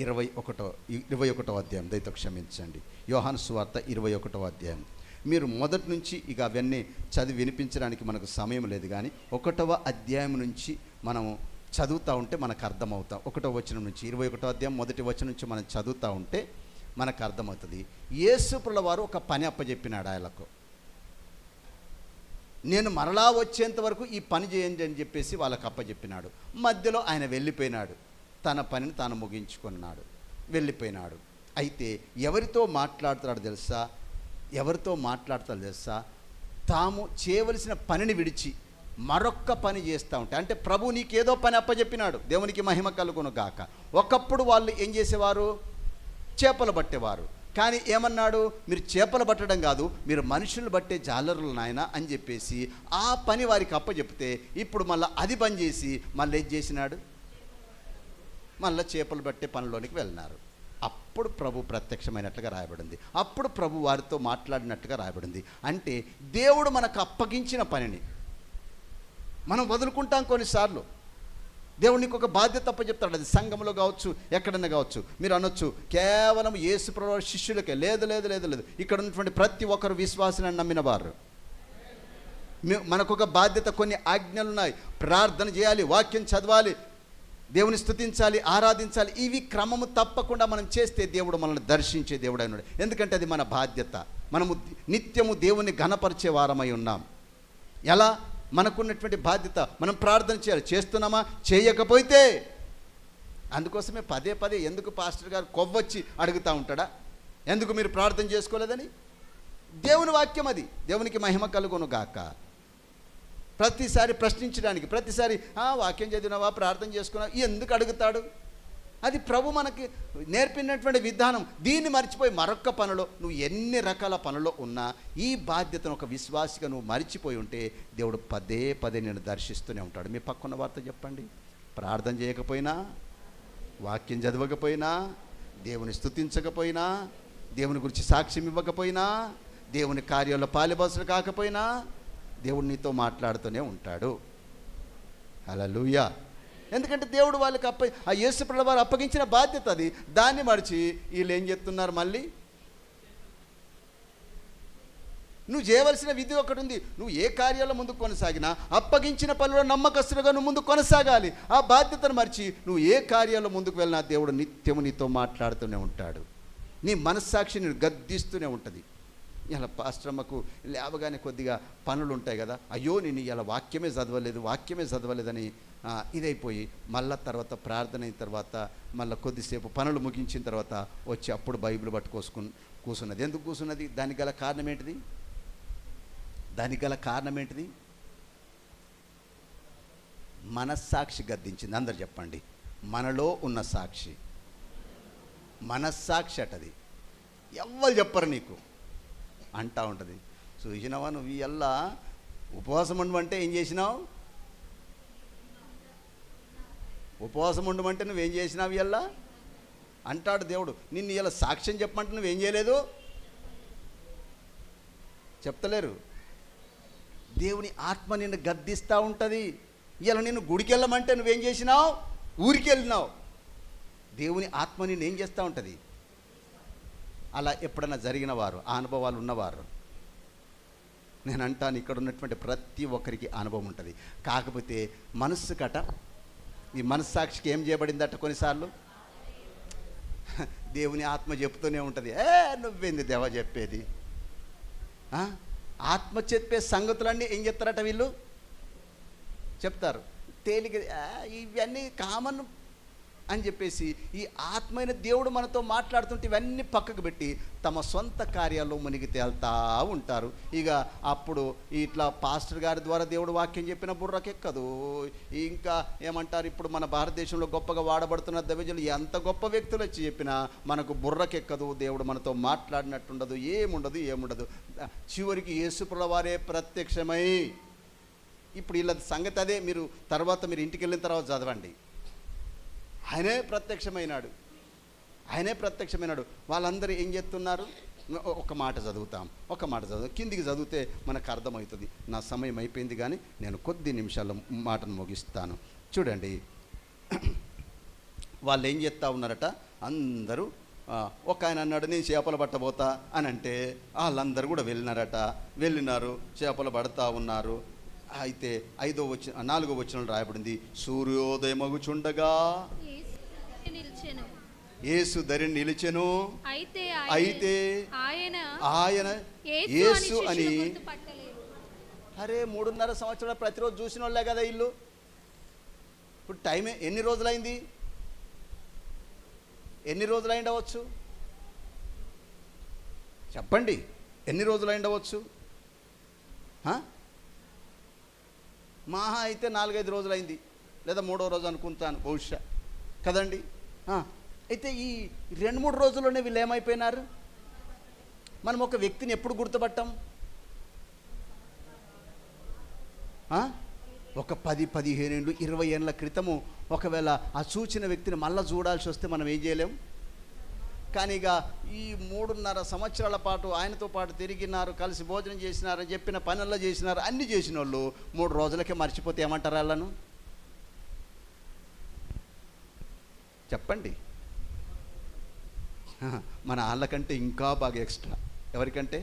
21వ అధ్యాయం, దయతో క్షమించండి. యోహాను సువార్త 21వ అధ్యాయం. మీరు మొదటి నుంచి ఇక అవన్నీ చదివి వినిపించడానికి మనకు సమయం లేదు, కానీ 1వ అధ్యాయం నుంచి మనము చదువుతూ ఉంటే మనకు అర్థమవుతాం. 1వ వచనం నుంచి 21వ అధ్యాయం 1వ వచనం నుంచి మనం చదువుతూ ఉంటే మనకు అర్థమవుతుంది. యేసుప్రభుల వారు ఒక పని అప్పచెప్పినాడు ఆయనకు. నేను మరలా వచ్చేంత వరకు ఈ పని చేయండి అని చెప్పేసి వాళ్ళకి అప్పచెప్పినాడు. మధ్యలో ఆయన వెళ్ళిపోయినాడు, తన పనిని తాను ముగించుకున్నాడు, వెళ్ళిపోయినాడు. అయితే ఎవరితో మాట్లాడుతాడో తెలుసా? తాము చేయవలసిన పనిని విడిచి మరొక్క పని చేస్తూ ఉంటాయి. అంటే ప్రభు నీకేదో పని అప్పచెప్పినాడు, దేవునికి మహిమ కలుగును గాక. ఒకప్పుడు వాళ్ళు ఏం చేసేవారు? చేపలు పట్టేవారు. కానీ ఏమన్నాడు? మీరు చేపలు పట్టడం కాదు, మీరు మనుషులను బట్టే జాలరులు నాయన అని చెప్పేసి ఆ పని వారికి అప్పచెప్తే ఇప్పుడు మళ్ళీ అది బంద్ చేసి మళ్ళీ ఏం చేసినాడు? మళ్ళీ చేపలు పట్టే పనిలోనికి వెళ్ళినారు. అప్పుడు ప్రభు ప్రత్యక్షమైనట్లుగా రాయబడింది. అప్పుడు ప్రభు వారితో మాట్లాడినట్టుగా రాయబడింది. అంటే దేవుడు మనకు అప్పగించిన పనిని మనం వదులుకుంటాం కొన్నిసార్లు. దేవుడు నీకు ఒక బాధ్యత అప్పచెప్తాడు. అది సంఘంలో కావచ్చు, ఎక్కడన్నా కావచ్చు. మీరు అనొచ్చు కేవలం యేసు ప్రభువు శిష్యులకే. లేదు లేదు లేదు లేదు ఇక్కడ ఉన్నటువంటి ప్రతి ఒక్కరు విశ్వాసాన్ని నమ్మిన వారు. మనకొక బాధ్యత, కొన్ని ఆజ్ఞలు ఉన్నాయి. ప్రార్థన చేయాలి, వాక్యం చదవాలి, దేవుని స్తుతించాలి, ఆరాధించాలి. ఇవి క్రమము తప్పకుండా మనం చేస్తే దేవుడు మనల్ని దర్శించే దేవుడు అయినాడు. ఎందుకంటే అది మన బాధ్యత. మనము నిత్యము దేవుని ఘనపరిచే వారమై ఉన్నాం. ఎలా? మనకున్నటువంటి బాధ్యత. మనం ప్రార్థన చేయాలి. చేస్తున్నామా? చేయకపోతే అందుకోసమే పదే పదే ఎందుకు పాస్టర్ గారు కొవ్వొచ్చి అడుగుతూ ఉంటాడా? ఎందుకు మీరు ప్రార్థన చేసుకోలేదని? దేవుని వాక్యం అది. దేవునికి మహిమ కలుగును గాక. ప్రతిసారి ప్రశ్నించడానికి, ప్రతిసారి వాక్యం చదివినావా, ప్రార్థన చేసుకున్నావా ఎందుకు అడుగుతాడు? అది ప్రభు మనకి నేర్పినటువంటి విధానం. దీన్ని మర్చిపోయి మరొక్క పనిలో నువ్వు ఎన్ని రకాల పనులు ఉన్నా ఈ బాధ్యతను ఒక విశ్వాసిగా నువ్వు మర్చిపోయి ఉంటే దేవుడు పదే పదే నేను దర్శిస్తూనే ఉంటాడు. మీ పక్కన వార్త చెప్పండి. ప్రార్థన చేయకపోయినా, వాక్యం చదవకపోయినా, దేవుని స్తుతించకపోయినా, దేవుని గురించి సాక్ష్యం ఇవ్వకపోయినా, దేవుని కార్యాల్లో పాలిభాసులు కాకపోయినా దేవుడు నీతో మాట్లాడుతూనే ఉంటాడు. హల్లెలూయా. ఎందుకంటే దేవుడు వాళ్ళకి ఆ యేసు ప్రభువు వారు అప్పగించిన బాధ్యత అది. దాన్ని మరిచి వీళ్ళు ఏం చెప్తున్నారు? మళ్ళీ నువ్వు చేయవలసిన విధి ఒకటి ఉంది. నువ్వు ఏ కార్యాల్లో ముందుకు కొనసాగినా అప్పగించిన పనుల్లో నమ్మకస్తులుగా నువ్వు ముందుకు కొనసాగాలి. ఆ బాధ్యతను మరిచి నువ్వు ఏ కార్యాల్లో ముందుకు వెళ్ళినా దేవుడు నిత్యము నీతో మాట్లాడుతూనే ఉంటాడు. నీ మనస్సాక్షి నేను గద్దిస్తూనే ఉంటుంది. ఇలా పాస్టర్మ్మకు లేవగానే కొద్దిగా పనులు ఉంటాయి కదా, అయ్యో నేను ఇలా వాక్యమే చదవలేదని ఇదైపోయి మళ్ళా తర్వాత ప్రార్థన అయిన తర్వాత మళ్ళీ కొద్దిసేపు పనులు ముగించిన తర్వాత వచ్చి అప్పుడు బైబిల్ కూర్చున్నది. ఎందుకు కూర్చున్నది? దానికి గల కారణం ఏంటిది? మనస్సాక్షి గద్దించింది. అందరు చెప్పండి. మనలో ఉన్న సాక్షి, మనస్సాక్షి అటది. ఎవ్వరు చెప్పరు నీకు అంటా ఉంటుంది. చూసినావా నువ్వు ఇలా ఉపవాసం ఉండమంటే ఏం చేసినావు? ఉపవాసం ఉండమంటే నువ్వేం చేసినావు ఇలా అంటాడు దేవుడు. నిన్ను ఇలా సాక్ష్యం చెప్పమంటే నువ్వేం చేయలేదు, చెప్తలేరు. దేవుని ఆత్మ నిన్ను గద్దిస్తూ ఉంటుంది. ఇలా నిన్ను గుడికి వెళ్ళమంటే నువ్వేం చేసినావు? ఊరికి వెళ్ళినావు. దేవుని ఆత్మ నిన్ను ఏం చేస్తూ ఉంటుంది? అలా ఎప్పుడైనా జరిగిన వారు, ఆ అనుభవాలు ఉన్నవారు, నేను అంటాను ఇక్కడ ఉన్నటువంటి ప్రతి ఒక్కరికి అనుభవం ఉంటుంది. కాకపోతే మనస్సు కట, ఈ మనస్సాక్షికి ఏం చేయబడిందట? కొన్నిసార్లు దేవుని ఆత్మ చెప్తూనే ఉంటుంది, నువ్వేంది దేవా చెప్పేది? ఆత్మ చెప్పే సంగతులన్నీ ఏం చెప్తారట వీళ్ళు? చెప్తారు తేలిక, ఇవన్నీ కామన్ అని చెప్పేసి ఈ ఆత్మైన దేవుడు మనతో మాట్లాడుతుంటే ఇవన్నీ పక్కకు పెట్టి తమ సొంత కార్యాల్లో మునిగి తేలుతూ ఉంటారు. ఇక అప్పుడు ఇట్లా పాస్టర్ గారి ద్వారా దేవుడు వాక్యం చెప్పిన బుర్రకెక్కదు. ఇంకా ఏమంటారు, ఇప్పుడు మన భారతదేశంలో గొప్పగా వాడబడుతున్న దైవజనులు ఎంత గొప్ప వ్యక్తులు వచ్చి చెప్పినా మనకు బుర్రకెక్కదు. దేవుడు మనతో మాట్లాడినట్టుండదు, ఏముండదు. చివరికి యేసుప్రభువు వారే ప్రత్యక్షమై, ఇప్పుడు వీళ్ళ సంగతి అదే. మీరు మీరు ఇంటికి వెళ్ళిన తర్వాత చదవండి. ఆయనే ప్రత్యక్షమైనాడు. వాళ్ళందరూ ఏం చేస్తున్నారు? ఒక మాట చదువుతాం. కిందికి చదివితే మనకు అర్థమవుతుంది. నా సమయం అయిపోయింది కానీ నేను కొద్ది నిమిషాల్లో మాటను ముగిస్తాను. చూడండి, వాళ్ళు ఏం చేస్తూ ఉన్నారట? అందరూ ఒక ఆయన అన్నాడు, నేను చేపలు పట్టబోతా అని అంటే వాళ్ళందరూ కూడా వెళ్ళినారు, చేపలు పడతా ఉన్నారు. అయితే 4వ వచనం రాయబడింది, సూర్యోదయమగుచుండగా యేసు దరిని నిలిచెను. అయితే ఆయన యేసు యేసు అని గుర్తుపట్టలేదు. అరే 3.5 సంవత్సరాలు ప్రతిరోజు చూసిన వాళ్ళే కదా ఇల్లు. ఇప్పుడు టైం ఎన్ని రోజులైంది? ఎన్ని రోజులైండవచ్చు చెప్పండి? ఎన్ని రోజులైండవచ్చు? మహా అయితే 4-5 రోజులైంది, లేదా 3వ రోజు అనుకుంటాను బహుశా కదండి. అయితే ఈ 2-3 రోజుల్లోనే వీళ్ళు ఏమైపోయినారు? మనం ఒక వ్యక్తిని ఎప్పుడు గుర్తుపట్టాం? ఒక 10-15 ఏళ్ళు 20 ఏళ్ళ క్రితము ఒకవేళ ఆ చూచిన వ్యక్తిని మళ్ళీ చూడాల్సి వస్తే మనం ఏం చేయలేం. కానీ ఇక ఈ 3.5 సంవత్సరాల పాటు ఆయనతో పాటు తిరిగినారు, కలిసి భోజనం చేసినారు, చెప్పిన పనుల్లో చేసినారు, అన్నీ చేసిన వాళ్ళు 3 రోజులకే మర్చిపోతే ఏమంటారు వాళ్ళను? చెప్పండి. మన వాళ్ళకంటే ఇంకా బాగా ఎక్స్ట్రా. ఎవరికంటే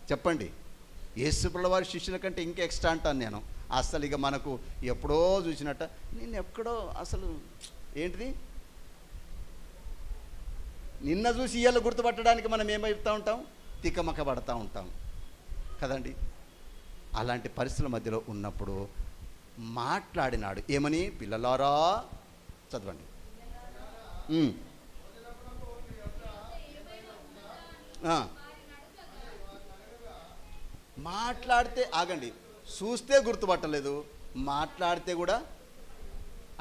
చెప్పండి? యేసుప్రభుల వారి శిష్యుల కంటే ఇంకా ఎక్స్ట్రా అంటాను నేను. అసలు ఇక మనకు ఎప్పుడో చూసినట్ట, నేను ఎక్కడో అసలు ఏంటిది నిన్న చూసి ఇయ్యాల గుర్తుపట్టడానికి మనం ఏమైపుతూ ఉంటాం? తికమక పడతా ఉంటాం కదండి. అలాంటి పరిస్థితుల మధ్యలో ఉన్నప్పుడు మాట్లాడినాడు ఏమని? పిల్లలారా, చదవండి. మాట్లాడితే ఆగండి, చూస్తే గుర్తుపట్టలేదు, మాట్లాడితే కూడా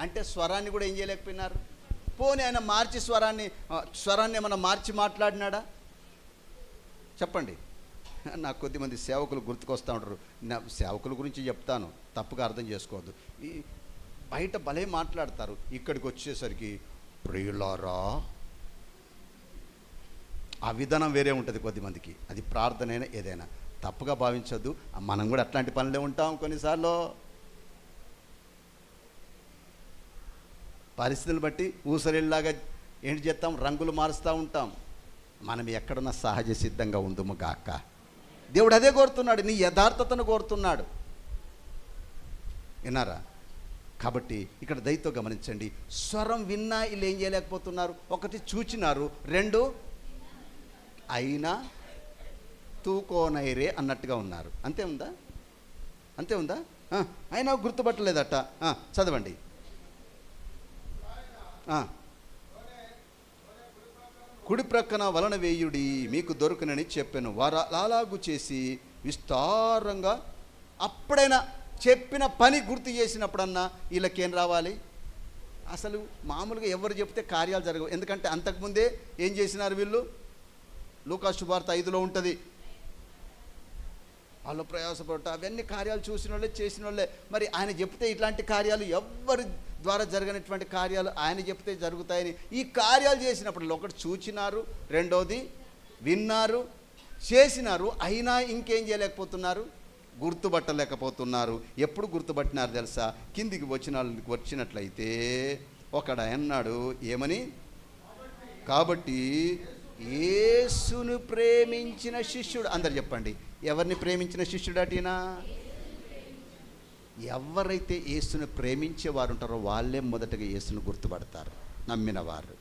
అంటే స్వరాన్ని కూడా ఏం చేయలేకపోయినారు. పోనీ ఆయన మార్చి స్వరాన్ని ఏమన్నా మార్చి మాట్లాడినాడా? చెప్పండి. నాకు కొద్దిమంది సేవకులు గుర్తుకొస్తూ ఉంటారు. నా సేవకుల గురించి చెప్తాను, తప్పుగా అర్థం చేసుకోవద్దు. ఈ బయట భలే మాట్లాడతారు, ఇక్కడికి వచ్చేసరికి ప్రియులారా, ఆ విధానం వేరే ఉంటుంది కొద్దిమందికి. అది ప్రార్థన అయినా ఏదైనా తప్పుగా భావించొద్దు. మనం కూడా అట్లాంటి పనులే ఉంటాం కొన్నిసార్లు. పరిస్థితులను బట్టి ఊసరిల్లాగా ఏంటి చేస్తాం? రంగులు మారుస్తూ ఉంటాం. మనం ఎక్కడున్నా సహజ సిద్ధంగా ఉందుము గాక. దేవుడు అదే కోరుతున్నాడు, నీ యథార్థతను కోరుతున్నాడు. విన్నారా? కాబట్టి ఇక్కడ దయతో గమనించండి. స్వరం విన్నా వీళ్ళు ఏం చేయలేకపోతున్నారు? ఒకటి చూచినారు, 2 అయినా తూకోనైరే అన్నట్టుగా ఉన్నారు. అంతే ఉందా? అయినా గుర్తుపట్టలేదట. చదవండి. కుడి ప్రక్కన వలన వేయుడి, మీకు దొరుకునని చెప్పాను. వారు అలాగు చేసి విస్తారంగా, అప్పుడైనా చెప్పిన పని గుర్తు చేసినప్పుడన్నా వీళ్ళకేం రావాలి? అసలు మామూలుగా ఎవరు చెప్తే కార్యాలు జరగవు. ఎందుకంటే అంతకుముందే ఏం చేసినారు వీళ్ళు? లూకా సువార్త 5లో ఉంటుంది. వాళ్ళు ప్రయాసపడట అవన్నీ కార్యాలు చూసిన వాళ్ళే, చేసిన వాళ్ళే. మరి ఆయన చెప్తే ఇట్లాంటి కార్యాలు ఎవరి ద్వారా జరగనటువంటి కార్యాలు ఆయన చెప్తే జరుగుతాయని ఈ కార్యాలు చేసినప్పుడు ఒకటి చూచినారు, 2వది విన్నారు, చేసినారు, అయినా ఇంకేం చేయలేకపోతున్నారు? గుర్తుపట్టలేకపోతున్నారు. ఎప్పుడు గుర్తుపట్టినారు తెలుసా? కిందికి వచ్చినట్లయితే ఒకడు అన్నాడు ఏమని? కాబట్టి యేసును ప్రేమించిన శిష్యుడు. అందరు చెప్పండి, ఎవరిని ప్రేమించిన శిష్యుడు అటినా? ఎవరైతే యేసును ప్రేమించే వారు ఉంటారో వాళ్ళే మొదటగా యేసును గుర్తుపడతారు, నమ్మిన వారు.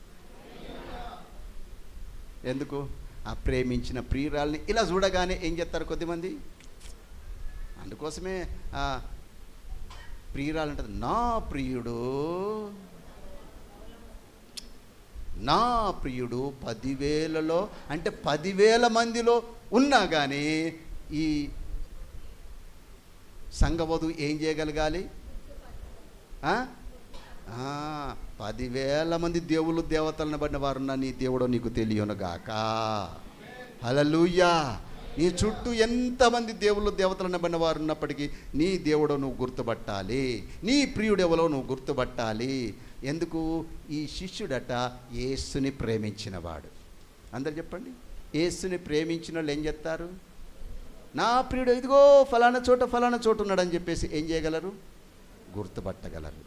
ఎందుకు? ఆ ప్రేమించిన ప్రియురాల్ని ఇలా చూడగానే ఏం చేస్తారు కొద్దిమంది? అందుకోసమే ప్రియురాలు అంటది, నా ప్రియుడు 10,000లో అంటే 10,000 మందిలో ఉన్నా కానీ ఈ సంఘవధువు ఏం చేయగలగాలి? 10,000 మంది దేవుళ్ళు దేవతలను బడిన వారున్నా నీ దేవుడో నీకు తెలియనుగాక. హల్లెలూయా. నీ చుట్టూ ఎంతమంది దేవుళ్ళు దేవతలను బడిన వారు ఉన్నప్పటికీ నీ దేవుడో నువ్వు గుర్తుపట్టాలి, నీ ప్రియుడెవలో నువ్వు గుర్తుపట్టాలి. ఎందుకు? ఈ శిష్యుడట యేసుని ప్రేమించినవాడు. అందరు చెప్పండి, యేసుని ప్రేమించిన వాళ్ళు ఏం చేస్తారు? నా ప్రియుడు ఇదిగో ఫలానా చోట ఉన్నాడని చెప్పేసి ఏం చేయగలరు? గుర్తుపట్టగలరు.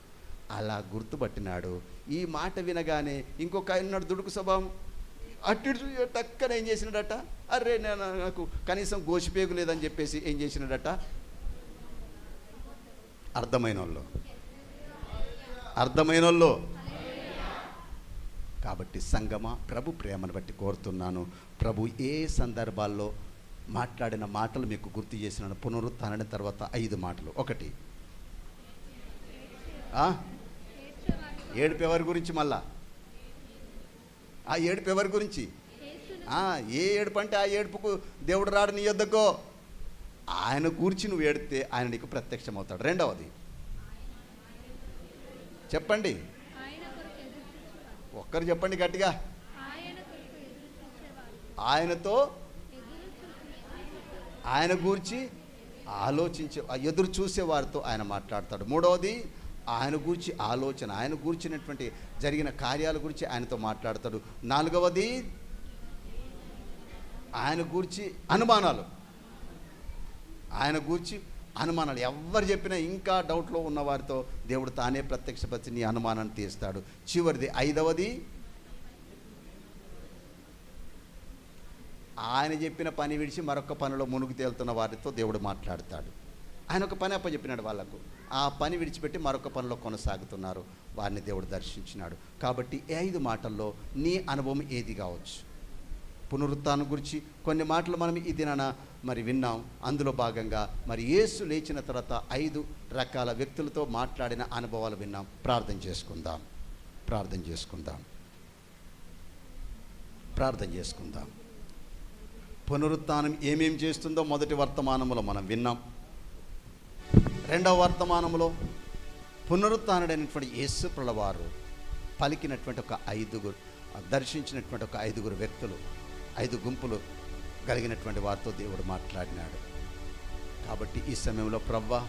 అలా గుర్తుపట్టినాడు. ఈ మాట వినగానే ఇంకొక ఆయన ఉన్నాడు, దుడుకు స్వభావం, అటు టక్కన ఏం చేసినాడట? అరే నాకు కనీసం గోసిపేగు లేదని చెప్పేసి ఏం చేసినాడట? అర్థమైన వాళ్ళు కాబట్టి సంగమా, ప్రభు ప్రేమను బట్టి కోరుతున్నాను, ప్రభు ఏ సందర్భాల్లో మాట్లాడిన మాటలు మీకు గుర్తు చేసిన పునరుత్థానం తర్వాత 5 మాటలు. 1, ఏడుపు ఎవరి గురించి? మళ్ళా ఆ ఏడుపు ఎవరి గురించి? ఏ ఏడుపు అంటే ఆ ఏడుపుకు దేవుడు రాడు నీ యొద్దకో. ఆయన గూర్చి నువ్వు ఏడితే ఆయన నీకు ప్రత్యక్షమవుతాడు. 2వది చెప్పండి, ఒక్కరు చెప్పండి గట్టిగా. ఆయనతో ఆయన గూర్చి ఆలోచించే, ఎదురు చూసే వారితో ఆయన మాట్లాడతాడు. 3వది ఆయన గూర్చి ఆలోచన, ఆయన గూర్చినటువంటి జరిగిన కార్యాల గురించి ఆయనతో మాట్లాడతాడు. 4వది ఆయన గూర్చి అనుమానాలు, ఆయన గూర్చి అనుమానాలు. ఎవరు చెప్పినా ఇంకా డౌట్లో ఉన్న వారితో దేవుడు తానే ప్రత్యక్షపరిచి నీ అనుమానాన్ని తీస్తాడు. చివరిది 5వది ఆయన చెప్పిన పని విడిచి మరొక పనిలో మునుగు తేలుతున్న వారితో దేవుడు మాట్లాడతాడు. ఆయన ఒక పని అప్పచెప్పినాడు వాళ్ళకు, ఆ పని విడిచిపెట్టి మరొక పనిలో కొనసాగుతున్నారు, వారిని దేవుడు దర్శించినాడు. కాబట్టి ఈ 5 మాటల్లో నీ అనుభవం ఏది కావచ్చు? పునరుత్థానం గురించి కొన్ని మాటలు మనం ఈ దినాన మరి విన్నాం. అందులో భాగంగా మరి యేసు లేచిన తర్వాత 5 రకాల వ్యక్తులతో మాట్లాడిన అనుభవాలు విన్నాం. ప్రార్థన చేసుకుందాం. పునరుత్థానం ఏమేం చేస్తుందో మొదటి వర్తమానంలో మనం విన్నాం. 2వ వర్తమానంలో పునరుత్థానుడైనటువంటి యేసు ప్రభువారు పలికినటువంటి ఒక 5 దర్శించినటువంటి ఒక 5 వ్యక్తులు, 5 గుంపులు కలిగినటువంటి వారితో దేవుడు మాట్లాడినాడు. కాబట్టి ఈ సమయంలో ప్రభువా,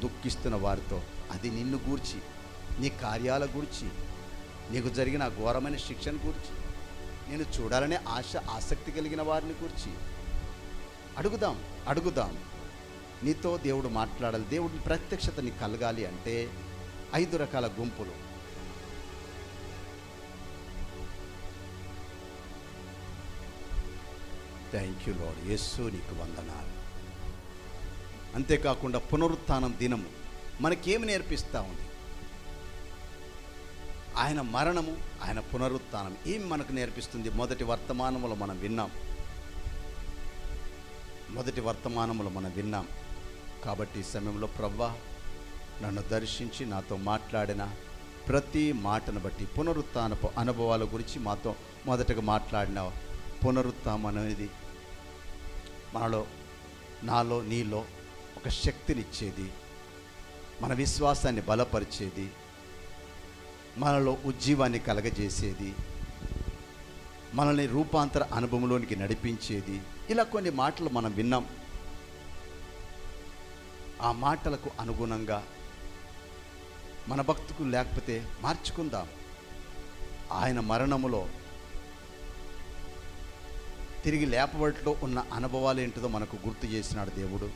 దుఃఖిస్తున్న వారితో, అది నిన్ను గూర్చి, నీ కార్యాల గురించి, నీకు జరిగిన ఘోరమైన శిక్షను గురించి, నేను చూడాలనే ఆసక్తి కలిగిన వారిని గురించి అడుగుదాం. నీతో దేవుడు మాట్లాడాలి, దేవుడి ప్రత్యక్షత నీకు కలగాలి అంటే 5 రకాల గుంపులు. Thank you lord. యేసు నీకు వందనాలు. అంతేకాకుండా పునరుత్థానం దినము మనకేమి నేర్పిస్తూ ఉంది? ఆయన మరణము, ఆయన పునరుత్థానం ఏమి మనకు నేర్పిస్తుంది? మొదటి వర్తమానములో మనం విన్నాం. కాబట్టి ఈ సమయంలో ప్రభువా, నన్ను దర్శించి నాతో మాట్లాడిన ప్రతి మాటను బట్టి పునరుత్థానపు అనుభవాల గురించి మాతో మొదటగా మాట్లాడినావు. పునరుత్థానం అనేది మనలో, నాలో, నీలో ఒక శక్తినిచ్చేది, మన విశ్వాసాన్ని బలపరిచేది, మనలో ఉజ్జీవాన్ని కలగజేసేది, మనల్ని రూపాంతర అనుభవంలోనికి నడిపించేది. ఇలా కొన్ని మాటలు మనం విన్నాం. ఆ మాటలకు అనుగుణంగా మన భక్తుకు లేకపోతే మార్చుకుందాం. ఆయన మరణములో తిరిగి లేపబడిలో ఉన్న అనుభవాలు ఏంటిదో మనకు గుర్తు చేసినాడు దేవుడు.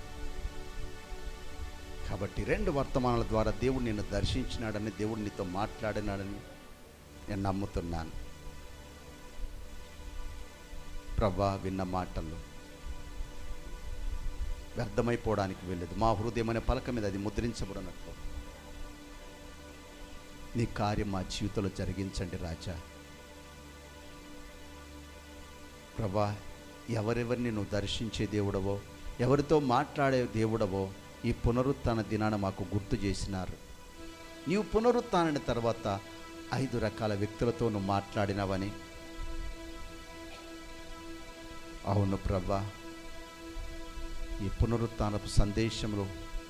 కాబట్టి 2 వర్తమానాల ద్వారా దేవుడు నిన్ను దర్శించినాడని, దేవుడు నీతో మాట్లాడినాడని నేను నమ్ముతున్నాను. ప్రభా, విన్న మాటలు వ్యర్థమైపోవడానికి వెళ్ళదు. మా హృదయం అనే పలక మీద అది ముద్రించబడినట్లు నీ కార్యం మా జీవితంలో జరిగించండి రాజా. ప్రభా, ఎవరెవరిని నువ్వు దర్శించే దేవుడవో, ఎవరితో మాట్లాడే దేవుడవో ఈ పునరుత్థాన దినాన మాకు గుర్తు చేసినారు. నీవు పునరుత్థానం తర్వాత 5 రకాల వ్యక్తులతో నువ్వు మాట్లాడినవని. అవును ప్రభా, ఈ పునరుత్థానపు సందేశంలో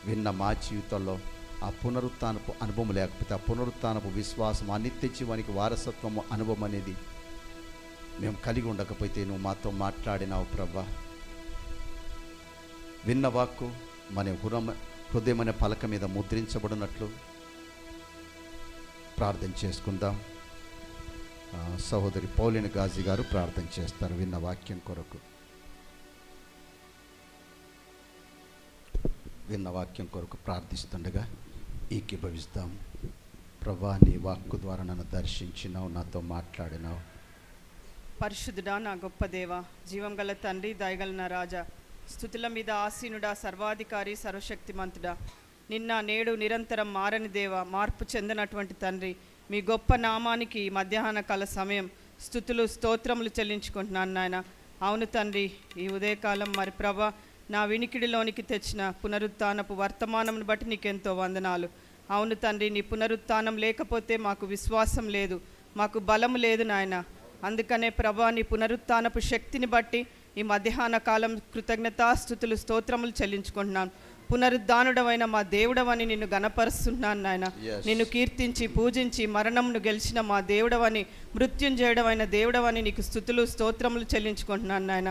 విన్న మా జీవితంలో ఆ పునరుత్థానపు అనుభవం లేకపోతే, ఆ పునరుత్థానపు విశ్వాసం, ఆ నిత్య జీవానికి వారసత్వము అనుభవం అనేది మేము కలిగి ఉండకపోతే నువ్వు మాతో మాట్లాడినావు ప్రభా. విన్న వాక్కు మన హృదయం అనే పలక మీద ముద్రించబడినట్లు ప్రార్థన చేసుకుందాం. సహోదరి పౌలిన గాజీ గారు ప్రార్థన చేస్తారు విన్న వాక్యం కొరకు. విన్న వాక్యం కొరకు ప్రార్థిస్తుండగా ఏకీభవిస్తాం. ప్రభా, నీ వాక్కు ద్వారా నన్ను దర్శించినావు, నాతో మాట్లాడినావు. పరిశుద్ధుడా, నా గొప్ప దేవ, జీవం గల తండ్రి, దయగల నా రాజా, స్తుతుల మీద ఆసీనుడా, సర్వాధికారి, సర్వశక్తిమంతుడా, నిన్న నేడు నిరంతరం మారని దేవ, మార్పు చెందినటువంటి తండ్రి, మీ గొప్ప నామానికి ఈ మధ్యాహ్న కాల సమయం స్తుతులు స్తోత్రములు చెల్లించుకుంటున్నాను నాయన. అవును తండ్రి, ఈ ఉదయకాలం మరి ప్రభా నా వినికిడిలోనికి తెచ్చిన పునరుత్థానపు వర్తమానంను బట్టి నీకెంతో వందనాలు. అవును తండ్రి, నీ పునరుత్థానం లేకపోతే మాకు విశ్వాసం లేదు, మాకు బలము లేదు నాయన. అందుకనే ప్రభా నీ పునరుత్థానపు శక్తిని బట్టి ఈ మధ్యాహ్న కాలం కృతజ్ఞతాస్తుతులు స్తోత్రములు చెల్లించుకుంటున్నాను. పునరుద్ధానుడవైన మా దేవుడవని నిన్ను గణపరుస్తున్నాను నాయన. నిన్ను కీర్తించి పూజించి మరణంను గెలిచిన మా దేవుడవని, మృత్యుంజయుడవైన దేవుడవని నీకు స్తుతులు స్తోత్రములు చెల్లించుకుంటున్నాను నాయన.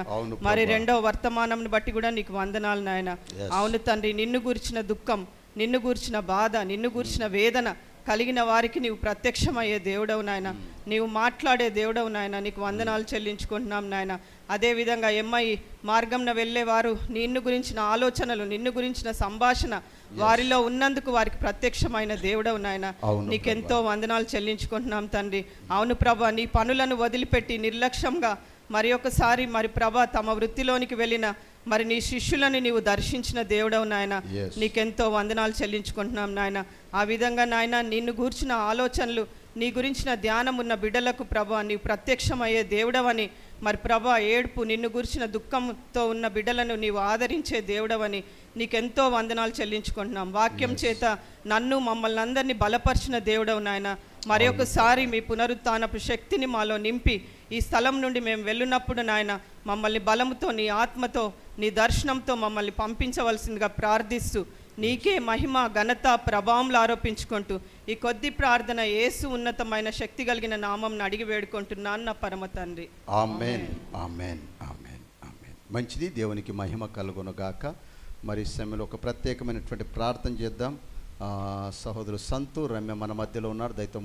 మరి రెండవ వర్తమానంను బట్టి కూడా నీకు వందనాలు నాయన. అవును తండ్రి, నిన్ను గూర్చిన దుఃఖం, నిన్ను గూర్చిన బాధ, నిన్ను గూర్చిన వేదన కలిగిన వారికి నీవు ప్రత్యక్షమయ్యే దేవుడవు నాయన. నీవు మాట్లాడే దేవుడవు నాయన. నీకు వందనాలు చెల్లించుకుంటున్నాం నాయన. అదేవిధంగా ఎంఐ మార్గంన వెళ్ళేవారు నిన్ను గురించిన ఆలోచనలు, నిన్ను గురించిన సంభాషణ వారిలో ఉన్నందుకు వారికి ప్రత్యక్షమైన దేవుడవు నాయన. నీకెంతో వందనాలు చెల్లించుకుంటున్నాం తండ్రి. అవును ప్రభా, నీ పనులను వదిలిపెట్టి నిర్లక్ష్యంగా మరి ఒకసారి మరి ప్రభా తమ వృత్తిలోనికి వెళ్ళిన మరి నీ శిష్యులను నీవు దర్శించిన దేవుడవు నాయన. నీకెంతో వందనాలు చెల్లించుకుంటున్నాం నాయన. ఆ విధంగా నాయన నిన్ను గూర్చిన ఆలోచనలు, నీ గురించిన ధ్యానం ఉన్న బిడ్డలకు ప్రభా నీవు ప్రత్యక్షమయ్యే దేవుడవని, మరి ప్రభా ఏడుపు, నిన్ను గురించిన దుఃఖంతో ఉన్న బిడ్డలను నీవు ఆదరించే దేవుడవని నీకెంతో వందనాలు చెల్లించుకుంటున్నాం. వాక్యం చేత నన్ను మమ్మల్ని అందరినీ బలపరిచిన దేవుడవు నాయన. మరి ఒకసారి మీ పునరుత్థానపు శక్తిని మాలో నింపి ఈ స్థలం నుండి మేము వెళ్ళినప్పుడు నాయన మమ్మల్ని బలముతో, నీ ఆత్మతో, నీ దర్శనంతో మమ్మల్ని పంపించవలసిందిగా ప్రార్థిస్తూ నీకే మహిమ ఘనత ప్రభావములు ఆరోపించుకుంటూ ఈ కొద్ది ప్రార్థన యేసు ఉన్నతమైన శక్తి కలిగిన నామం అడిగి వేడుకుంటున్నాను నా పరమ తండ్రి. ఆమేన్, ఆమేన్, ఆమేన్, ఆమేన్. మంచిది, దేవునికి మహిమ కలుగునుగాక. మరి సమయంలో ఒక ప్రత్యేకమైనటువంటి ప్రార్థన చేద్దాం. సహోదరు సంతు రమ్య మన మధ్యలో ఉన్నారు. దయతో